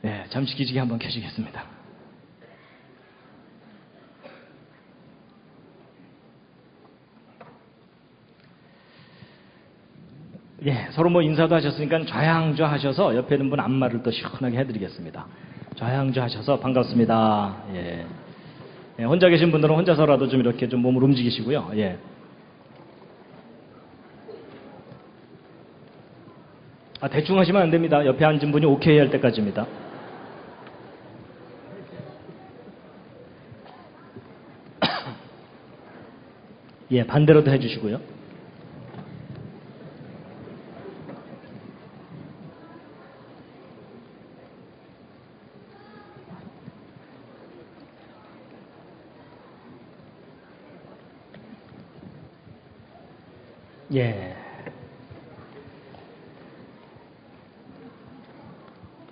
네, 잠시 기지개 한번 켜시겠습니다. 예, 서로 뭐 인사도 하셨으니까 좌양좌 하셔서 옆에 있는 분 안마를 또 시원하게 해드리겠습니다. 좌양좌 하셔서 반갑습니다. 예. 예, 혼자 계신 분들은 혼자서라도 좀 이렇게 좀 몸을 움직이시고요. 예. 대충 하시면 안 됩니다. 옆에 앉은 분이 오케이 할 때까지입니다. 예, 반대로도 해주시고요. 예.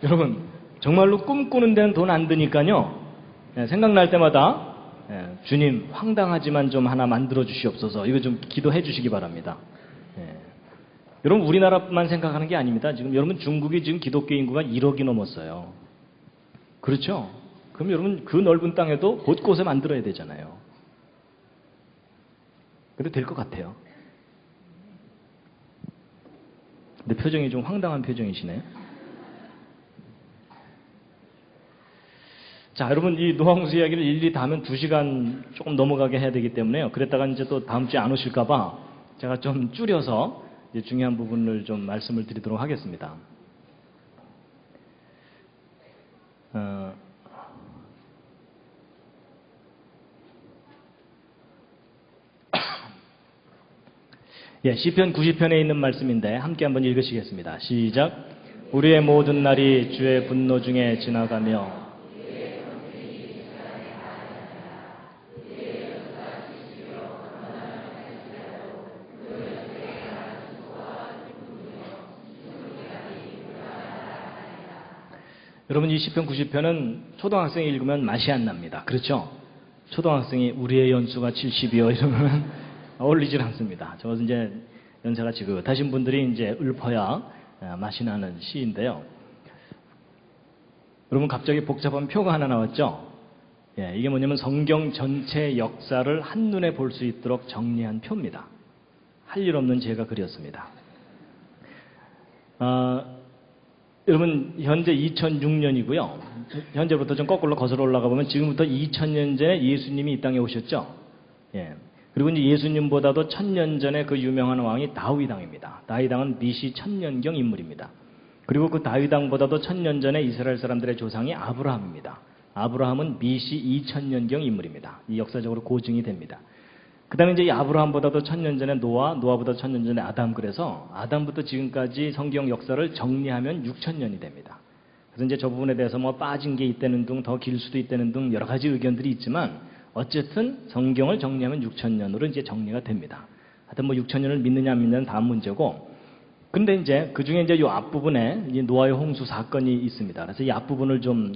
여러분, 정말로 꿈꾸는 데는 돈 안 드니까요. 예, 생각날 때마다 주님 황당하지만 좀 하나 만들어 주시옵소서. 이거 좀 기도해 주시기 바랍니다. 예. 여러분, 우리나라만 생각하는 게 아닙니다. 지금 여러분, 중국이 지금 기독교 인구가 1억이 넘었어요. 그렇죠? 그럼 여러분, 그 넓은 땅에도 곳곳에 만들어야 되잖아요. 근데 될 것 같아요. 근데 표정이 좀 황당한 표정이시네요. 자, 여러분, 이 노홍수 이야기를 일일이 다 하면 2시간 조금 넘어가게 해야 되기 때문에요. 그랬다가 이제 또 다음 주에 안 오실까봐 제가 좀 줄여서 이제 중요한 부분을 좀 말씀을 드리도록 하겠습니다. 예, 시편 90편에 있는 말씀인데 함께 한번 읽으시겠습니다. 시작. 우리의 모든 날이 주의 분노 중에 지나가며 여러분, 이 시편 90편은 초등학생이 읽으면 맛이 안 납니다. 그렇죠? 초등학생이 우리의 연수가 70이요 이러면 어울리질 않습니다. 저것은 이제 연세가 지긋하신 분들이 이제 읊어야 맛이 나는 시인데요. 여러분, 갑자기 복잡한 표가 하나 나왔죠? 예, 이게 뭐냐면 성경 전체 역사를 한눈에 볼 수 있도록 정리한 표입니다. 할 일 없는 제가 그렸습니다. 여러분, 현재 2006년이고요. 현재부터 좀 거꾸로 거슬러 올라가 보면 지금부터 2000년 전에 예수님이 이 땅에 오셨죠. 예. 그리고 이제 예수님보다도 1000년 전에 그 유명한 왕이 다윗 왕입니다. 다윗 왕은 BC 1000년경 인물입니다. 그리고 그 다윗 왕보다도 1000년 전에 이스라엘 사람들의 조상이 아브라함입니다. 아브라함은 BC 2000년경 인물입니다. 이 역사적으로 고증이 됩니다. 그 다음에 이제 이 아브라함보다도 1000년 전에 노아보다 1000년 전에 아담, 그래서 아담부터 지금까지 성경 역사를 정리하면 6000년이 됩니다. 그래서 이제 저 부분에 대해서 뭐 빠진 게 있다는 등, 더 길 수도 있다는 등 여러 가지 의견들이 있지만 어쨌든 성경을 정리하면 6000년으로 이제 정리가 됩니다. 하여튼 뭐 6000년을 믿느냐 안 믿느냐는 다음 문제고, 근데 이제 그 중에 이제 이 앞부분에 이제 노아의 홍수 사건이 있습니다. 그래서 이 앞부분을 좀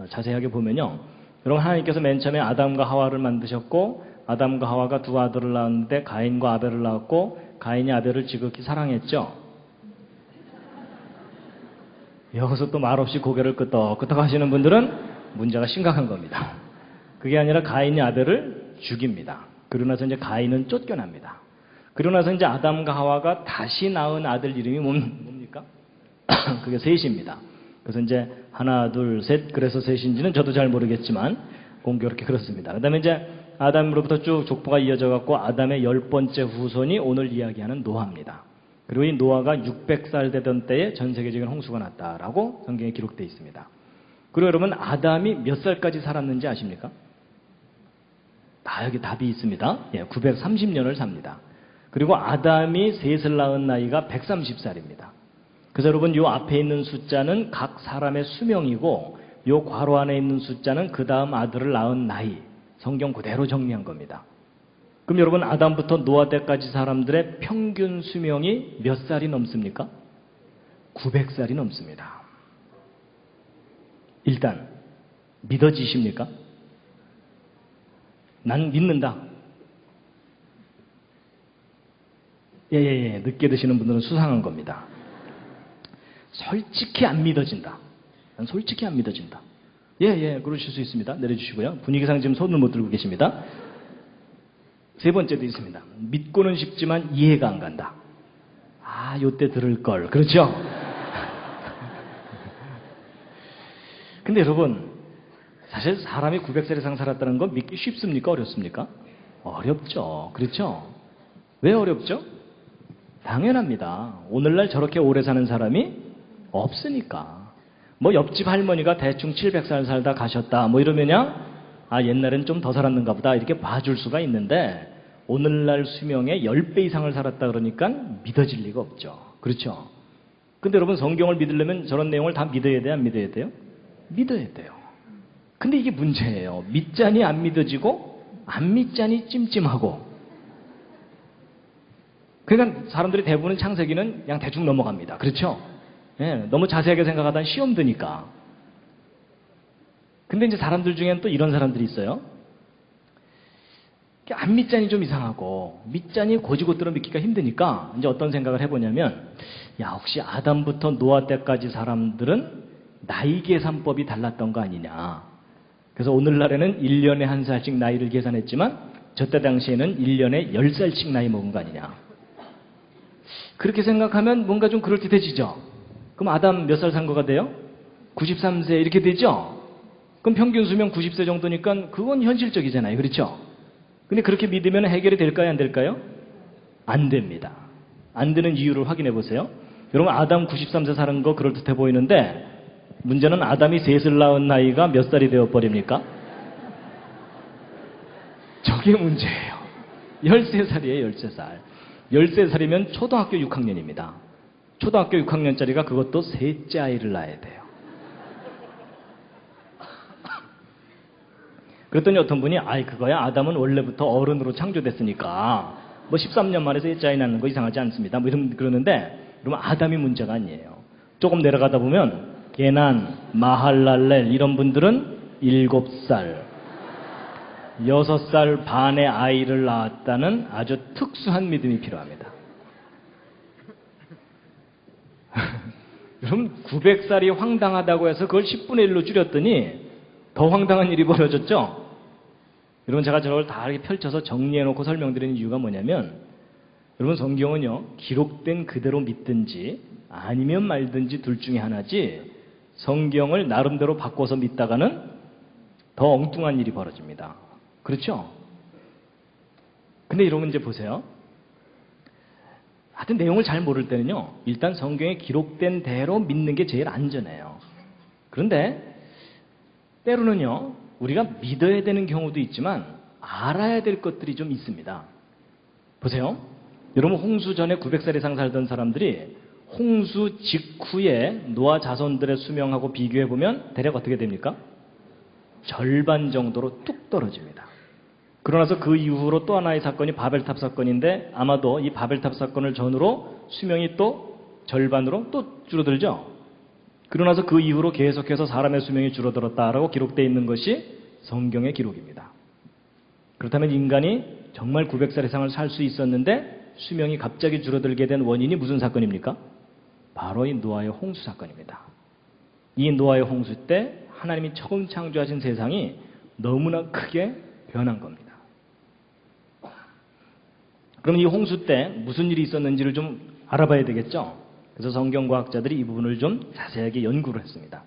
자세하게 보면요. 여러분, 하나님께서 맨 처음에 아담과 하와를 만드셨고, 아담과 하와가 두 아들을 낳았는데 가인과 아벨을 낳았고, 가인이 아벨을 지극히 사랑했죠. 여기서 또 말없이 고개를 끄덕끄덕 하시는 분들은 문제가 심각한 겁니다. 그게 아니라 가인이 아벨을 죽입니다. 그러고 나서 이제 가인은 쫓겨납니다. 그러고 나서 이제 아담과 하와가 다시 낳은 아들 이름이 뭡니까? 그게 셋입니다. 그래서 이제 하나, 둘, 셋, 그래서 셋인지는 저도 잘 모르겠지만 공교롭게 그렇습니다. 그 다음에 이제 아담으로부터 쭉 족보가 이어져 갖고 아담의 10번째 후손이 오늘 이야기하는 노아입니다. 그리고 이 노아가 600살 되던 때에 전 세계적인 홍수가 났다라고 성경에 기록되어 있습니다. 그리고 여러분, 아담이 몇 살까지 살았는지 아십니까? 여기 답이 있습니다. 예, 930년을 삽니다. 그리고 아담이 셋을 낳은 나이가 130살입니다. 그래서 여러분 요 앞에 있는 숫자는 각 사람의 수명이고 요 괄호 안에 있는 숫자는 그 다음 아들을 낳은 나이. 성경 그대로 정리한 겁니다. 그럼 여러분 아담부터 노아 때까지 사람들의 평균 수명이 몇 살이 넘습니까? 900살이 넘습니다. 일단 믿어지십니까? 난 믿는다. 예. 늦게 드시는 분들은 수상한 겁니다. 솔직히 안 믿어진다. 난 솔직히 안 믿어진다. 그러실 수 있습니다. 내려주시고요. 분위기상 지금 손을 못 들고 계십니다. 세 번째도 있습니다. 믿고는 싶지만 이해가 안 간다. 요때 들을 걸. 그렇죠? 근데 여러분, 사실 사람이 900살 이상 살았다는 건 믿기 쉽습니까? 어렵습니까? 어렵죠. 그렇죠? 왜 어렵죠? 당연합니다. 오늘날 저렇게 오래 사는 사람이 없으니까. 뭐 옆집 할머니가 대충 700살 살다 가셨다. 뭐 이러면요. 옛날엔 좀 더 살았는가 보다. 이렇게 봐줄 수가 있는데 오늘날 수명의 10배 이상을 살았다 그러니까 믿어질 리가 없죠. 그렇죠? 근데 여러분 성경을 믿으려면 저런 내용을 다 믿어야 돼요? 안 믿어야 돼요? 믿어야 돼요. 근데 이게 문제예요. 믿자니 안 믿어지고 안 믿자니 찜찜하고. 그러니까 사람들이 대부분은 창세기는 그냥 대충 넘어갑니다. 그렇죠? 너무 자세하게 생각하다 시험 드니까. 근데 이제 사람들 중에는 또 이런 사람들이 있어요. 안 믿자니 좀 이상하고 믿자니 고지고대로 믿기가 힘드니까 이제 어떤 생각을 해보냐면 혹시 아담부터 노아 때까지 사람들은 나이 계산법이 달랐던 거 아니냐. 그래서 오늘날에는 1년에 한 살씩 나이를 계산했지만 저때 당시에는 1년에 10살씩 나이 먹은 거 아니냐. 그렇게 생각하면 뭔가 좀 그럴듯해지죠. 그럼 아담 몇 살 산 거가 돼요? 93세 이렇게 되죠? 그럼 평균 수명 90세 정도니까 그건 현실적이잖아요. 그렇죠? 근데 그렇게 믿으면 해결이 될까요? 안 될까요? 안 됩니다. 안 되는 이유를 확인해 보세요. 여러분 아담 93세 사는 거 그럴듯해 보이는데 문제는 아담이 셋을 낳은 나이가 몇 살이 되어버립니까? 저게 문제예요. 13살이에요. 13살. 13살이면 초등학교 6학년입니다. 초등학교 6학년짜리가 그것도 셋째 아이를 낳아야 돼요. 그랬더니 어떤 분이 그거야 아담은 원래부터 어른으로 창조됐으니까 뭐 13년 만에 셋째 아이 낳는 거 이상하지 않습니다. 뭐 그러는데 그러면 아담이 문제가 아니에요. 조금 내려가다 보면 게난, 마할랄렐 이런 분들은 7살, 6살 반의 아이를 낳았다는 아주 특수한 믿음이 필요합니다. 여러분 900살이 황당하다고 해서 그걸 10분의 1로 줄였더니 더 황당한 일이 벌어졌죠? 여러분 제가 저걸 다 이렇게 펼쳐서 정리해놓고 설명드리는 이유가 뭐냐면 여러분 성경은요 기록된 그대로 믿든지 아니면 말든지 둘 중에 하나지 성경을 나름대로 바꿔서 믿다가는 더 엉뚱한 일이 벌어집니다. 그렇죠? 근데 여러분 이제 보세요. 하여튼 내용을 잘 모를 때는요 일단 성경에 기록된 대로 믿는 게 제일 안전해요. 그런데 때로는요 우리가 믿어야 되는 경우도 있지만 알아야 될 것들이 좀 있습니다. 보세요. 여러분 홍수 전에 900살 이상 살던 사람들이 홍수 직후에 노아 자손들의 수명하고 비교해보면 대략 어떻게 됩니까? 절반 정도로 뚝 떨어집니다. 그러나서 그 이후로 또 하나의 사건이 바벨탑 사건인데 아마도 이 바벨탑 사건을 전후로 수명이 또 절반으로 또 줄어들죠. 그러나서 그 이후로 계속해서 사람의 수명이 줄어들었다라고 기록되어 있는 것이 성경의 기록입니다. 그렇다면 인간이 정말 900살 이상을 살 수 있었는데 수명이 갑자기 줄어들게 된 원인이 무슨 사건입니까? 바로 이 노아의 홍수 사건입니다. 이 노아의 홍수 때 하나님이 처음 창조하신 세상이 너무나 크게 변한 겁니다. 그럼 이 홍수 때 무슨 일이 있었는지를 좀 알아봐야 되겠죠? 그래서 성경과학자들이 이 부분을 좀 자세하게 연구를 했습니다.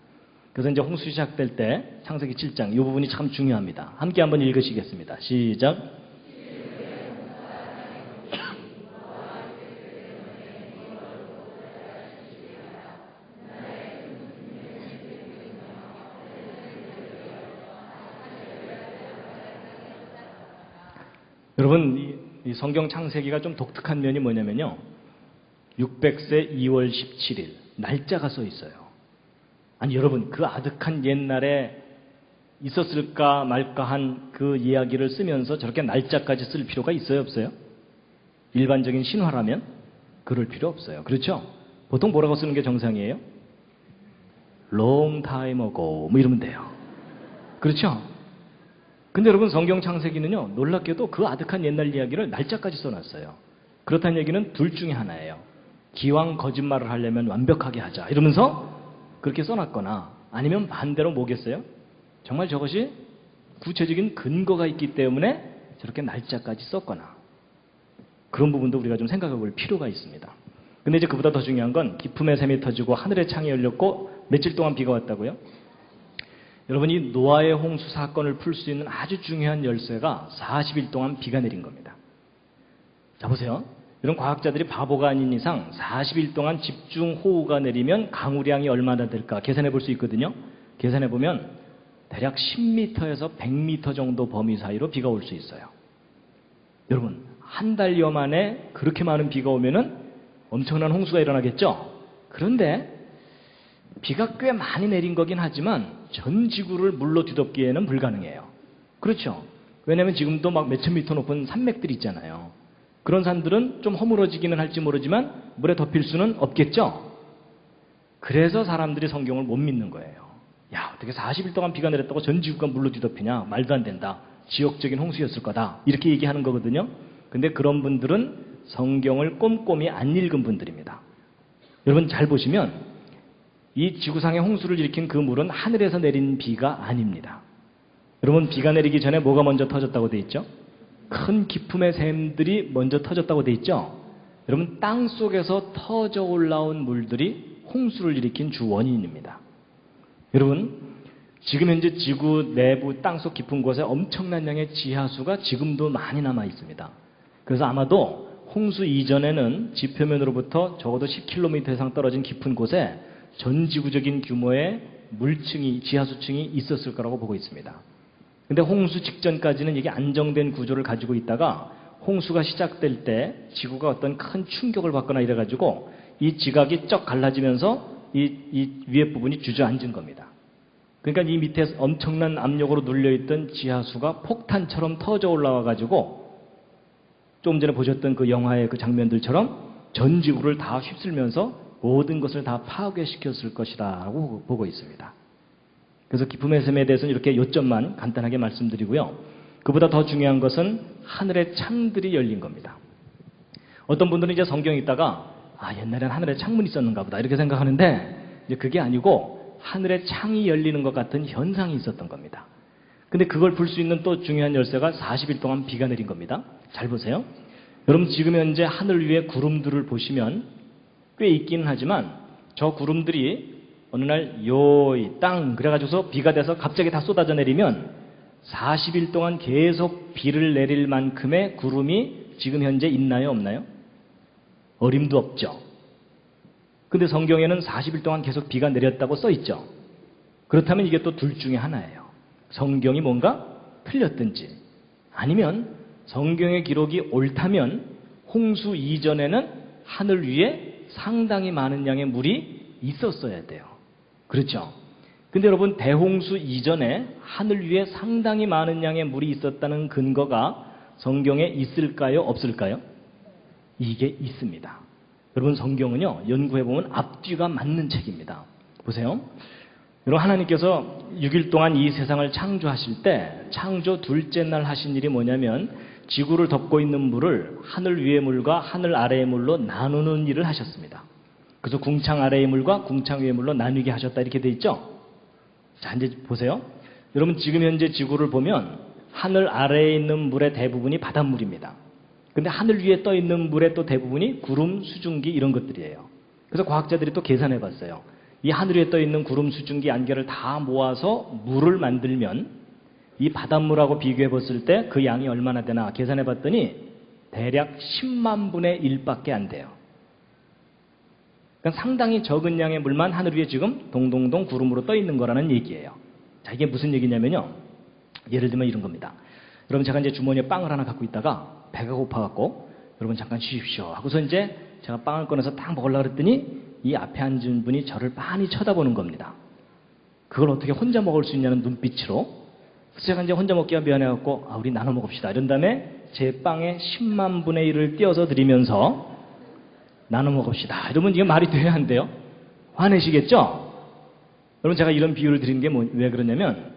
그래서 이제 홍수 시작될 때 창세기 7장 이 부분이 참 중요합니다. 함께 한번 읽으시겠습니다. 시작. 여러분 이 성경 창세기가 좀 독특한 면이 뭐냐면요. 600세 2월 17일 날짜가 써 있어요. 아니 여러분, 그 아득한 옛날에 있었을까 말까 한 그 이야기를 쓰면서 저렇게 날짜까지 쓸 필요가 있어요, 없어요? 일반적인 신화라면 그럴 필요 없어요. 그렇죠? 보통 뭐라고 쓰는 게 정상이에요? Long time ago 뭐 이러면 돼요. 그렇죠? 근데 여러분, 성경 창세기는요, 놀랍게도 그 아득한 옛날 이야기를 날짜까지 써놨어요. 그렇다는 얘기는 둘 중에 하나예요. 기왕 거짓말을 하려면 완벽하게 하자 이러면서 그렇게 써놨거나, 아니면 반대로 뭐겠어요? 정말 저것이 구체적인 근거가 있기 때문에 저렇게 날짜까지 썼거나, 그런 부분도 우리가 좀 생각해 볼 필요가 있습니다. 근데 이제 그보다 더 중요한 건 기쁨의 샘이 터지고 하늘의 창이 열렸고 며칠 동안 비가 왔다고요? 여러분, 이 노아의 홍수 사건을 풀 수 있는 아주 중요한 열쇠가 40일 동안 비가 내린 겁니다. 자, 보세요. 이런 과학자들이 바보가 아닌 이상 40일 동안 집중 호우가 내리면 강우량이 얼마나 될까 계산해 볼 수 있거든요. 계산해 보면 대략 10m에서 100m 정도 범위 사이로 비가 올 수 있어요. 여러분, 한 달여 만에 그렇게 많은 비가 오면은 엄청난 홍수가 일어나겠죠? 그런데 비가 꽤 많이 내린 거긴 하지만 전 지구를 물로 뒤덮기에는 불가능해요. 그렇죠? 왜냐하면 지금도 막 몇천 미터 높은 산맥들이 있잖아요. 그런 산들은 좀 허물어지기는 할지 모르지만 물에 덮일 수는 없겠죠? 그래서 사람들이 성경을 못 믿는 거예요. 야, 어떻게 40일 동안 비가 내렸다고 전 지구가 물로 뒤덮이냐? 말도 안 된다. 지역적인 홍수였을 거다. 이렇게 얘기하는 거거든요. 근데 그런 분들은 성경을 꼼꼼히 안 읽은 분들입니다. 여러분 잘 보시면 이 지구상의 홍수를 일으킨 그 물은 하늘에서 내린 비가 아닙니다. 여러분, 비가 내리기 전에 뭐가 먼저 터졌다고 돼 있죠? 큰 기품의 샘들이 먼저 터졌다고 돼 있죠? 여러분, 땅 속에서 터져 올라온 물들이 홍수를 일으킨 주 원인입니다. 여러분, 지금 현재 지구 내부 땅속 깊은 곳에 엄청난 양의 지하수가 지금도 많이 남아 있습니다. 그래서 아마도 홍수 이전에는 지표면으로부터 적어도 10km 이상 떨어진 깊은 곳에 전 지구적인 규모의 물층이, 지하수층이 있었을 거라고 보고 있습니다. 근데 홍수 직전까지는 이게 안정된 구조를 가지고 있다가 홍수가 시작될 때 지구가 어떤 큰 충격을 받거나 이래가지고 이 지각이 쩍 갈라지면서 이 위에 부분이 주저앉은 겁니다. 그러니까 이 밑에 엄청난 압력으로 눌려있던 지하수가 폭탄처럼 터져 올라와가지고 좀 전에 보셨던 그 영화의 그 장면들처럼 전 지구를 다 휩쓸면서 모든 것을 다 파괴시켰을 것이라고 보고 있습니다. 그래서 기쁨의 샘에 대해서는 이렇게 요점만 간단하게 말씀드리고요. 그보다 더 중요한 것은 하늘의 창들이 열린 겁니다. 어떤 분들은 이제 성경 읽다가 옛날엔 하늘에 창문이 있었는가 보다 이렇게 생각하는데 이제 그게 아니고 하늘의 창이 열리는 것 같은 현상이 있었던 겁니다. 근데 그걸 풀 수 있는 또 중요한 열쇠가 40일 동안 비가 내린 겁니다. 잘 보세요. 여러분, 지금 현재 하늘 위에 구름들을 보시면 꽤 있기는 하지만 저 구름들이 어느 날 요이 땅 그래가지고서 비가 돼서 갑자기 다 쏟아져 내리면 40일 동안 계속 비를 내릴 만큼의 구름이 지금 현재 있나요, 없나요? 어림도 없죠. 근데 성경에는 40일 동안 계속 비가 내렸다고 써 있죠. 그렇다면 이게 또 둘 중에 하나예요. 성경이 뭔가 틀렸든지, 아니면 성경의 기록이 옳다면 홍수 이전에는 하늘 위에 상당히 많은 양의 물이 있었어야 돼요. 그렇죠? 근데 여러분, 대홍수 이전에 하늘 위에 상당히 많은 양의 물이 있었다는 근거가 성경에 있을까요, 없을까요? 이게 있습니다. 여러분, 성경은요, 연구해보면 앞뒤가 맞는 책입니다. 보세요. 여러분, 하나님께서 6일 동안 이 세상을 창조하실 때 창조 둘째 날 하신 일이 뭐냐면 지구를 덮고 있는 물을 하늘 위의 물과 하늘 아래의 물로 나누는 일을 하셨습니다. 그래서 궁창 아래의 물과 궁창 위의 물로 나누게 하셨다 이렇게 돼 있죠. 자, 이제 보세요. 여러분, 지금 현재 지구를 보면 하늘 아래에 있는 물의 대부분이 바닷물입니다. 근데 하늘 위에 떠 있는 물의 또 대부분이 구름, 수증기 이런 것들이에요. 그래서 과학자들이 또 계산해 봤어요. 이 하늘 위에 떠 있는 구름, 수증기, 안개를 다 모아서 물을 만들면 이 바닷물하고 비교해 봤을 때 그 양이 얼마나 되나 계산해 봤더니 대략 10만 분의 1밖에 안 돼요. 그러니까 상당히 적은 양의 물만 하늘 위에 지금 동동동 구름으로 떠 있는 거라는 얘기예요. 자, 이게 무슨 얘기냐면요. 예를 들면 이런 겁니다. 여러분, 제가 이제 주머니에 빵을 하나 갖고 있다가 배가 고파갖고 여러분 잠깐 쉬십시오 하고서 이제 제가 빵을 꺼내서 딱 먹으려고 그랬더니 이 앞에 앉은 분이 저를 많이 쳐다보는 겁니다. 그걸 어떻게 혼자 먹을 수 있냐는 눈빛으로. 그래서 제가 이제 혼자 먹기가 미안해갖고 우리 나눠 먹읍시다. 이런 다음에 제 빵에 10만 분의 1을 띄어서 드리면서 나눠 먹읍시다. 이러면 이게 말이 돼야 안 돼요? 화내시겠죠? 여러분 제가 이런 비유를 드린 게 왜 그러냐면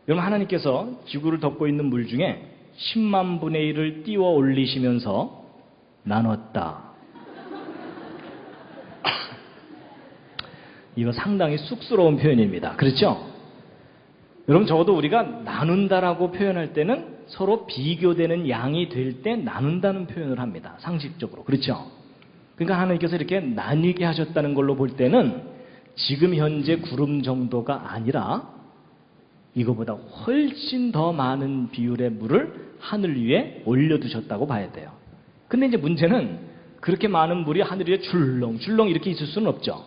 여러분 하나님께서 지구를 덮고 있는 물 중에 10만 분의 1을 띄워 올리시면서 나눴다. 이거 상당히 쑥스러운 표현입니다. 그렇죠? 여러분 적어도 우리가 나눈다라고 표현할 때는 서로 비교되는 양이 될 때 나눈다는 표현을 합니다. 상식적으로. 그렇죠? 그러니까 하나님께서 이렇게 나뉘게 하셨다는 걸로 볼 때는 지금 현재 구름 정도가 아니라 이거보다 훨씬 더 많은 비율의 물을 하늘 위에 올려두셨다고 봐야 돼요. 근데 이제 문제는 그렇게 많은 물이 하늘 위에 줄렁줄렁 이렇게 있을 수는 없죠.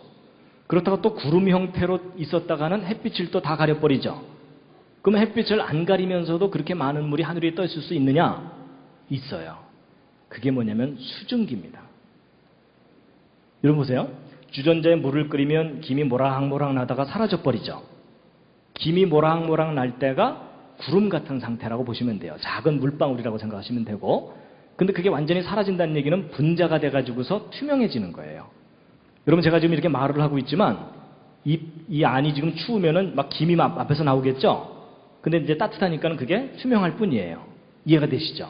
그렇다고 또 구름 형태로 있었다가는 햇빛을 또 다 가려버리죠. 그러면 햇빛을 안 가리면서도 그렇게 많은 물이 하늘 위에 떠 있을 수 있느냐? 있어요. 그게 뭐냐면 수증기입니다. 여러분 보세요. 주전자에 물을 끓이면 김이 모락모락 나다가 사라져버리죠. 김이 모락모락 날 때가 구름 같은 상태라고 보시면 돼요. 작은 물방울이라고 생각하시면 되고, 근데 그게 완전히 사라진다는 얘기는 분자가 돼가지고서 투명해지는 거예요. 여러분 제가 지금 이렇게 말을 하고 있지만 이 안이 지금 추우면은 막 김이 앞에서 나오겠죠? 근데 이제 따뜻하니까는 그게 투명할 뿐이에요. 이해가 되시죠?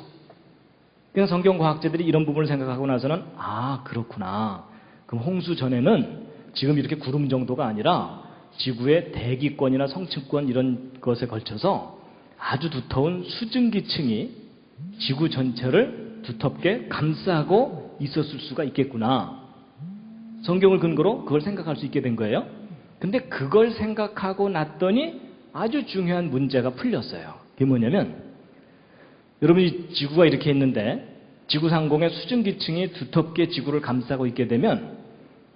그냥 성경과학자들이 이런 부분을 생각하고 나서는 그렇구나. 그럼 홍수 전에는 지금 이렇게 구름 정도가 아니라 지구의 대기권이나 성층권 이런 것에 걸쳐서 아주 두터운 수증기층이 지구 전체를 두텁게 감싸고 있었을 수가 있겠구나. 성경을 근거로 그걸 생각할 수 있게 된 거예요. 근데 그걸 생각하고 났더니 아주 중요한 문제가 풀렸어요. 그게 뭐냐면 여러분이 지구가 이렇게 있는데 지구 상공의 수증기층이 두텁게 지구를 감싸고 있게 되면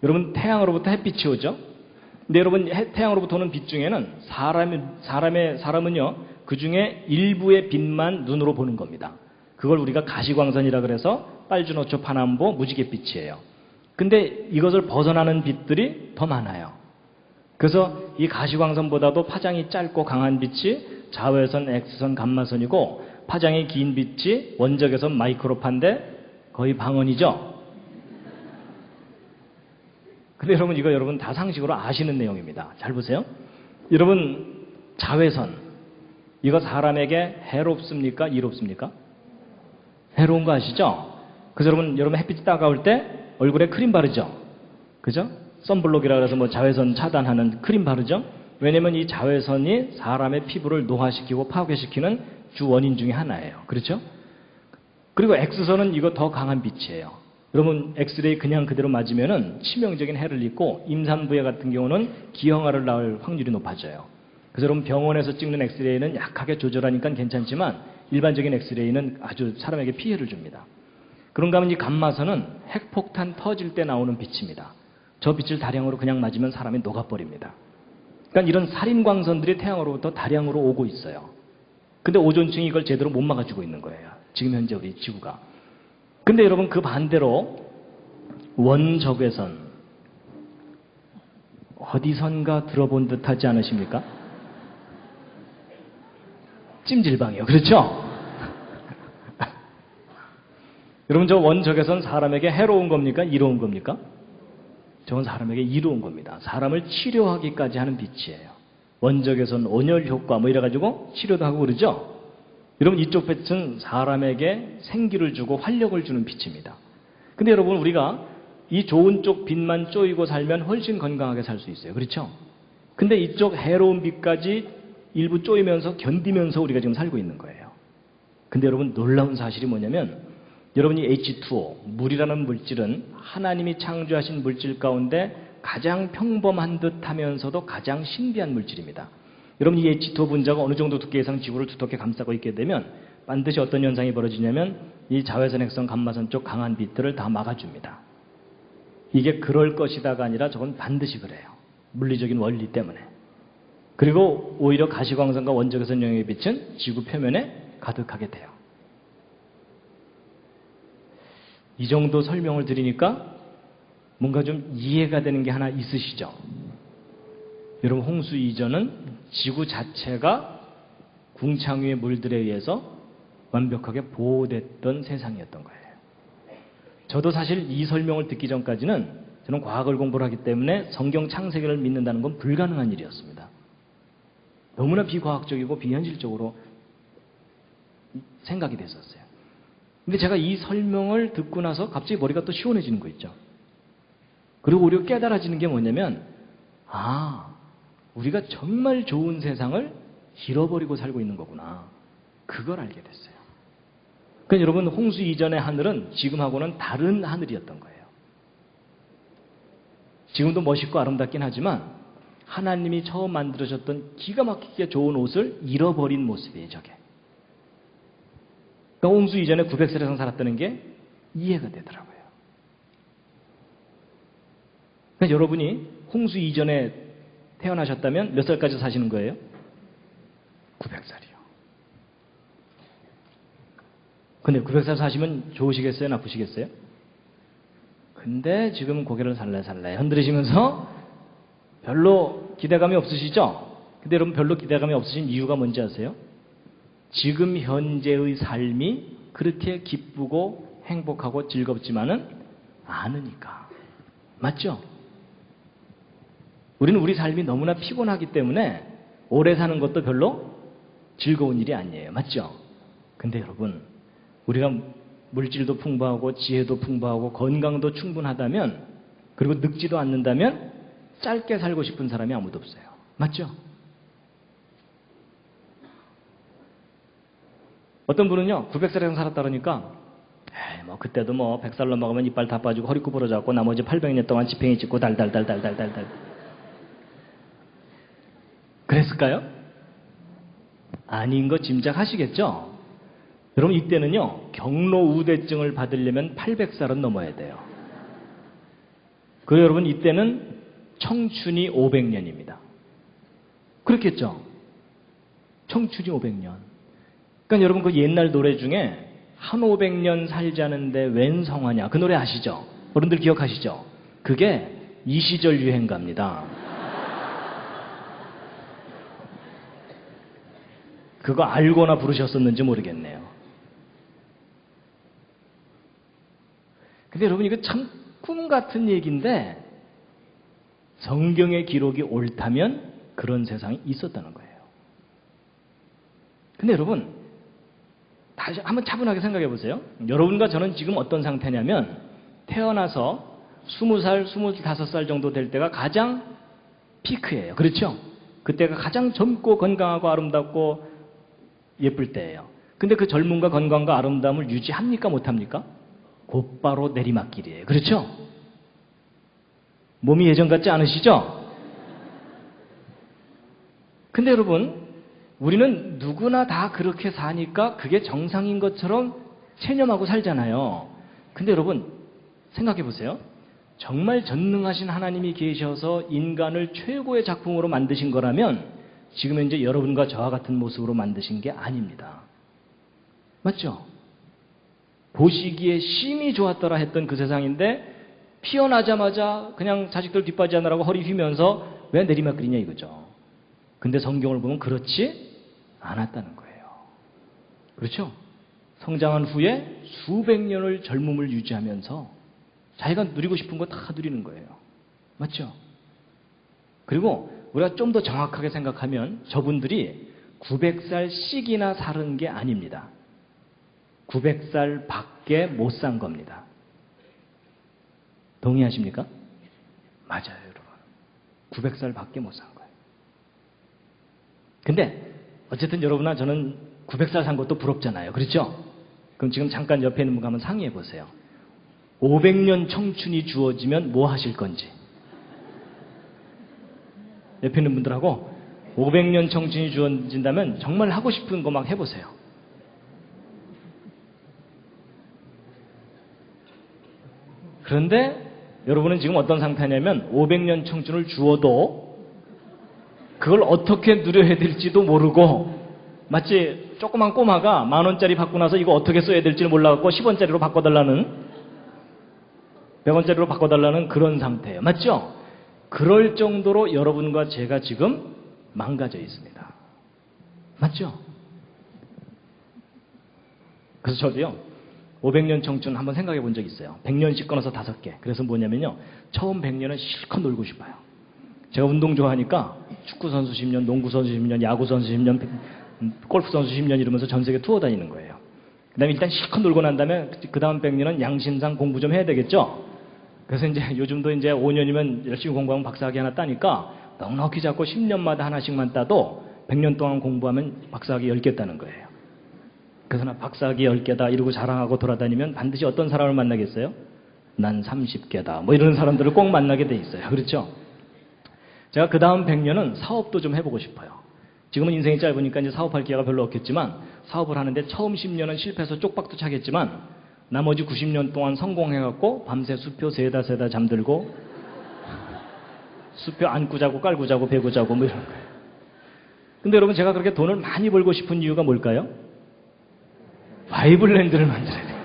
여러분 태양으로부터 햇빛이 오죠. 근데 여러분 태양으로부터 오는 빛 중에는 사람은요 그 중에 일부의 빛만 눈으로 보는 겁니다. 그걸 우리가 가시광선이라 그래서 빨주노초 파남보 무지갯빛이에요. 근데 이것을 벗어나는 빛들이 더 많아요. 그래서 이 가시광선보다도 파장이 짧고 강한 빛이 자외선, X선, 감마선이고 파장이 긴 빛이 원적외선, 마이크로파인데 거의 방언이죠. 근데 여러분 이거 여러분 다 상식으로 아시는 내용입니다. 잘 보세요. 여러분 자외선 이거 사람에게 해롭습니까? 이롭습니까? 해로운 거 아시죠? 그래서 여러분 햇빛이 따가울 때 얼굴에 크림 바르죠? 그죠? 선블록이라 그래서 뭐 자외선 차단하는 크림 바르죠? 왜냐면 이 자외선이 사람의 피부를 노화시키고 파괴시키는 주 원인 중에 하나예요. 그렇죠? 그리고 X선은 이거 더 강한 빛이에요. 여러분 엑스레이 그냥 그대로 맞으면은 치명적인 해를 입고 임산부에 같은 경우는 기형아를 낳을 확률이 높아져요. 그래서 여러분 병원에서 찍는 엑스레이는 약하게 조절하니까 괜찮지만 일반적인 엑스레이는 아주 사람에게 피해를 줍니다. 그런가 하면 이 감마선은 핵폭탄 터질 때 나오는 빛입니다. 저 빛을 다량으로 그냥 맞으면 사람이 녹아버립니다. 그러니까 이런 살인광선들이 태양으로부터 다량으로 오고 있어요. 근데 오존층이 이걸 제대로 못 막아주고 있는 거예요. 지금 현재 우리 지구가. 근데 여러분 그 반대로 원적외선 어디선가 들어본 듯 하지 않으십니까? 찜질방이요. 그렇죠? 여러분 저 원적외선 사람에게 해로운 겁니까? 이로운 겁니까? 저건 사람에게 이로운 겁니다. 사람을 치료하기까지 하는 빛이에요. 원적외선 온열 효과 뭐 이래가지고 치료도 하고 그러죠? 여러분 이쪽 빛은 사람에게 생기를 주고 활력을 주는 빛입니다. 근데 여러분 우리가 이 좋은 쪽 빛만 쪼이고 살면 훨씬 건강하게 살 수 있어요. 그렇죠? 근데 이쪽 해로운 빛까지 일부 쪼이면서 견디면서 우리가 지금 살고 있는 거예요. 근데 여러분 놀라운 사실이 뭐냐면 여러분이 H2O, 물이라는 물질은 하나님이 창조하신 물질 가운데 가장 평범한 듯 하면서도 가장 신비한 물질입니다. 여러분 이 H2O 분자가 어느 정도 두께 이상 지구를 두텁게 감싸고 있게 되면 반드시 어떤 현상이 벌어지냐면 이 자외선, X선, 감마선 쪽 강한 빛들을 다 막아줍니다. 이게 그럴 것이다가 아니라 저건 반드시 그래요. 물리적인 원리 때문에. 그리고 오히려 가시광선과 원적외선 영역의 빛은 지구 표면에 가득하게 돼요. 이 정도 설명을 드리니까 뭔가 좀 이해가 되는 게 하나 있으시죠? 여러분, 홍수 이전은 지구 자체가 궁창유의 물들에 의해서 완벽하게 보호됐던 세상이었던 거예요. 저도 사실 이 설명을 듣기 전까지는 저는 과학을 공부를 하기 때문에 성경 창세기를 믿는다는 건 불가능한 일이었습니다. 너무나 비과학적이고 비현실적으로 생각이 됐었어요. 근데 제가 이 설명을 듣고 나서 갑자기 머리가 또 시원해지는 거 있죠. 그리고 우리가 깨달아지는 게 뭐냐면, 우리가 정말 좋은 세상을 잃어버리고 살고 있는 거구나. 그걸 알게 됐어요. 그러니까 여러분, 홍수 이전의 하늘은 지금하고는 다른 하늘이었던 거예요. 지금도 멋있고 아름답긴 하지만 하나님이 처음 만들어졌던 기가 막히게 좋은 옷을 잃어버린 모습이에요, 저게. 그러니까 홍수 이전에 900살 이상 살았다는 게 이해가 되더라고요. 그러니까 여러분이 홍수 이전에 태어나셨다면 몇 살까지 사시는 거예요? 900살이요. 근데 900살 사시면 좋으시겠어요? 나쁘시겠어요? 근데 지금 고개를 살살살 흔들으시면서 별로 기대감이 없으시죠? 근데 여러분, 별로 기대감이 없으신 이유가 뭔지 아세요? 지금 현재의 삶이 그렇게 기쁘고 행복하고 즐겁지만은 않으니까. 맞죠? 우리는 우리 삶이 너무나 피곤하기 때문에 오래 사는 것도 별로 즐거운 일이 아니에요. 맞죠? 근데 여러분, 우리가 물질도 풍부하고 지혜도 풍부하고 건강도 충분하다면, 그리고 늙지도 않는다면 짧게 살고 싶은 사람이 아무도 없어요. 맞죠? 어떤 분은요, 900살 이상 살았다 그러니까 그때도 100살 넘어가면 이빨 다 빠지고 허리 구부러져갖고 나머지 800년 동안 지팽이 짚고 달달달달달달달 그랬을까요? 아닌 거 짐작하시겠죠? 여러분, 이때는요, 경로우대증을 받으려면 800살은 넘어야 돼요. 그리고 여러분, 이때는 청춘이 500년입니다. 그렇겠죠? 청춘이 500년. 그러니까 여러분, 그 옛날 노래 중에 한 500년 살자는데 웬 성화냐, 그 노래 아시죠? 어른들 기억하시죠? 그게 이 시절 유행가입니다. 그거 알고나 부르셨었는지 모르겠네요. 근데 여러분, 이거 참 꿈 같은 얘기인데 성경의 기록이 옳다면 그런 세상이 있었다는 거예요. 근데 여러분, 다시 한번 차분하게 생각해 보세요. 여러분과 저는 지금 어떤 상태냐면, 태어나서 20살, 25살 정도 될 때가 가장 피크예요. 그렇죠? 그때가 가장 젊고 건강하고 아름답고 예쁠 때예요. 근데 그 젊음과 건강과 아름다움을 유지합니까? 못합니까? 곧바로 내리막길이에요. 그렇죠? 몸이 예전 같지 않으시죠? 근데 여러분, 우리는 누구나 다 그렇게 사니까 그게 정상인 것처럼 체념하고 살잖아요. 근데 여러분, 생각해 보세요. 정말 전능하신 하나님이 계셔서 인간을 최고의 작품으로 만드신 거라면 지금 현재 여러분과 저와 같은 모습으로 만드신 게 아닙니다. 맞죠? 보시기에 심히 좋았더라 했던 그 세상인데, 피어나자마자 그냥 자식들 뒷바지 하느라고 허리 휘면서 왜 내리막길이냐 이거죠. 근데 성경을 보면 그렇지 않았다는 거예요. 그렇죠? 성장한 후에 수백 년을 젊음을 유지하면서 자기가 누리고 싶은 거 다 누리는 거예요. 맞죠? 그리고 우리가 좀 더 정확하게 생각하면 저분들이 900살씩이나 사는 게 아닙니다. 900살 밖에 못 산 겁니다. 동의하십니까? 맞아요, 여러분. 900살 밖에 못 산 거예요. 근데 어쨌든 여러분과 저는 900살 산 것도 부럽잖아요. 그렇죠? 그럼 지금 잠깐 옆에 있는 분 한번 상의해 보세요. 500년 청춘이 주어지면 뭐 하실 건지. 옆에 있는 분들하고 500년 청춘이 주어진다면 정말 하고 싶은 거 막 해보세요. 그런데 여러분은 지금 어떤 상태냐면 500년 청춘을 주어도 그걸 어떻게 누려야 될지도 모르고, 마치 조그만 꼬마가 10,000원짜리 받고 나서 이거 어떻게 써야 될지를 몰라갖고 10원짜리로 바꿔달라는 100원짜리로 바꿔달라는 그런 상태예요. 맞죠? 그럴 정도로 여러분과 제가 지금 망가져 있습니다. 맞죠? 그래서 저도요, 500년 청춘 한번 생각해 본 적이 있어요. 100년씩 끊어서 5개. 그래서 뭐냐면요, 처음 100년은 실컷 놀고 싶어요. 제가 운동 좋아하니까 축구선수 10년, 농구선수 10년, 야구선수 10년, 골프선수 10년 이러면서 전 세계 투어 다니는 거예요. 그 다음에 일단 실컷 놀고 난 다음에 그 다음 100년은 양심상 공부 좀 해야 되겠죠? 그래서 이제 요즘도 이제 5년이면 열심히 공부하면 박사학위 하나 따니까 넉넉히 잡고 10년마다 하나씩만 따도 100년 동안 공부하면 박사학위 10개 따는 거예요. 그래서 나 박사학위 10개다 이러고 자랑하고 돌아다니면 반드시 어떤 사람을 만나겠어요? 난 30개다. 뭐 이런 사람들을 꼭 만나게 돼 있어요. 그렇죠? 제가 그 다음 100년은 사업도 좀 해보고 싶어요. 지금은 인생이 짧으니까 이제 사업할 기회가 별로 없겠지만 사업을 하는데 처음 10년은 실패해서 쪽박도 차겠지만 나머지 90년 동안 성공해갖고 밤새 수표 세다 잠들고 수표 안고 자고 깔고 자고 베고 자고 뭐 이런 거예요. 근데 여러분 제가 그렇게 돈을 많이 벌고 싶은 이유가 뭘까요? 바이블랜드를 만들어야 돼요.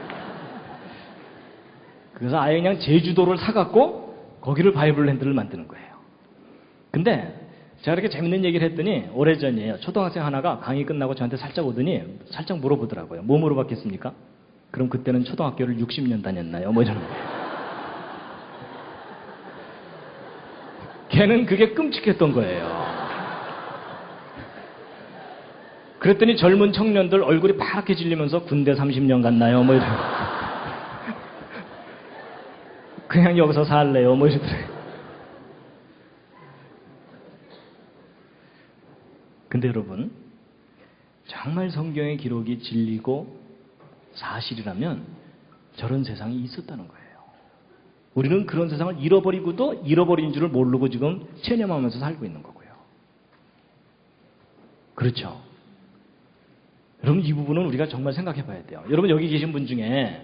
그래서 아예 그냥 제주도를 사갖고 거기를 바이블랜드를 만드는 거예요. 근데 제가 이렇게 재밌는 얘기를 했더니 오래전이에요. 초등학생 하나가 강의 끝나고 저한테 살짝 오더니 살짝 물어보더라고요. 뭐 물어봤겠습니까? 그럼 그때는 초등학교를 60년 다녔나요? 뭐 이러는 거예요. 걔는 그게 끔찍했던 거예요. 그랬더니 젊은 청년들 얼굴이 파랗게 질리면서 군대 30년 갔나요? 뭐 이러고 그냥 여기서 살래요? 뭐 이러더래요. 근데 여러분, 정말 성경의 기록이 진리고 사실이라면 저런 세상이 있었다는 거예요. 우리는 그런 세상을 잃어버리고도 잃어버린 줄을 모르고 지금 체념하면서 살고 있는 거고요. 그렇죠? 여러분, 이 부분은 우리가 정말 생각해 봐야 돼요. 여러분, 여기 계신 분 중에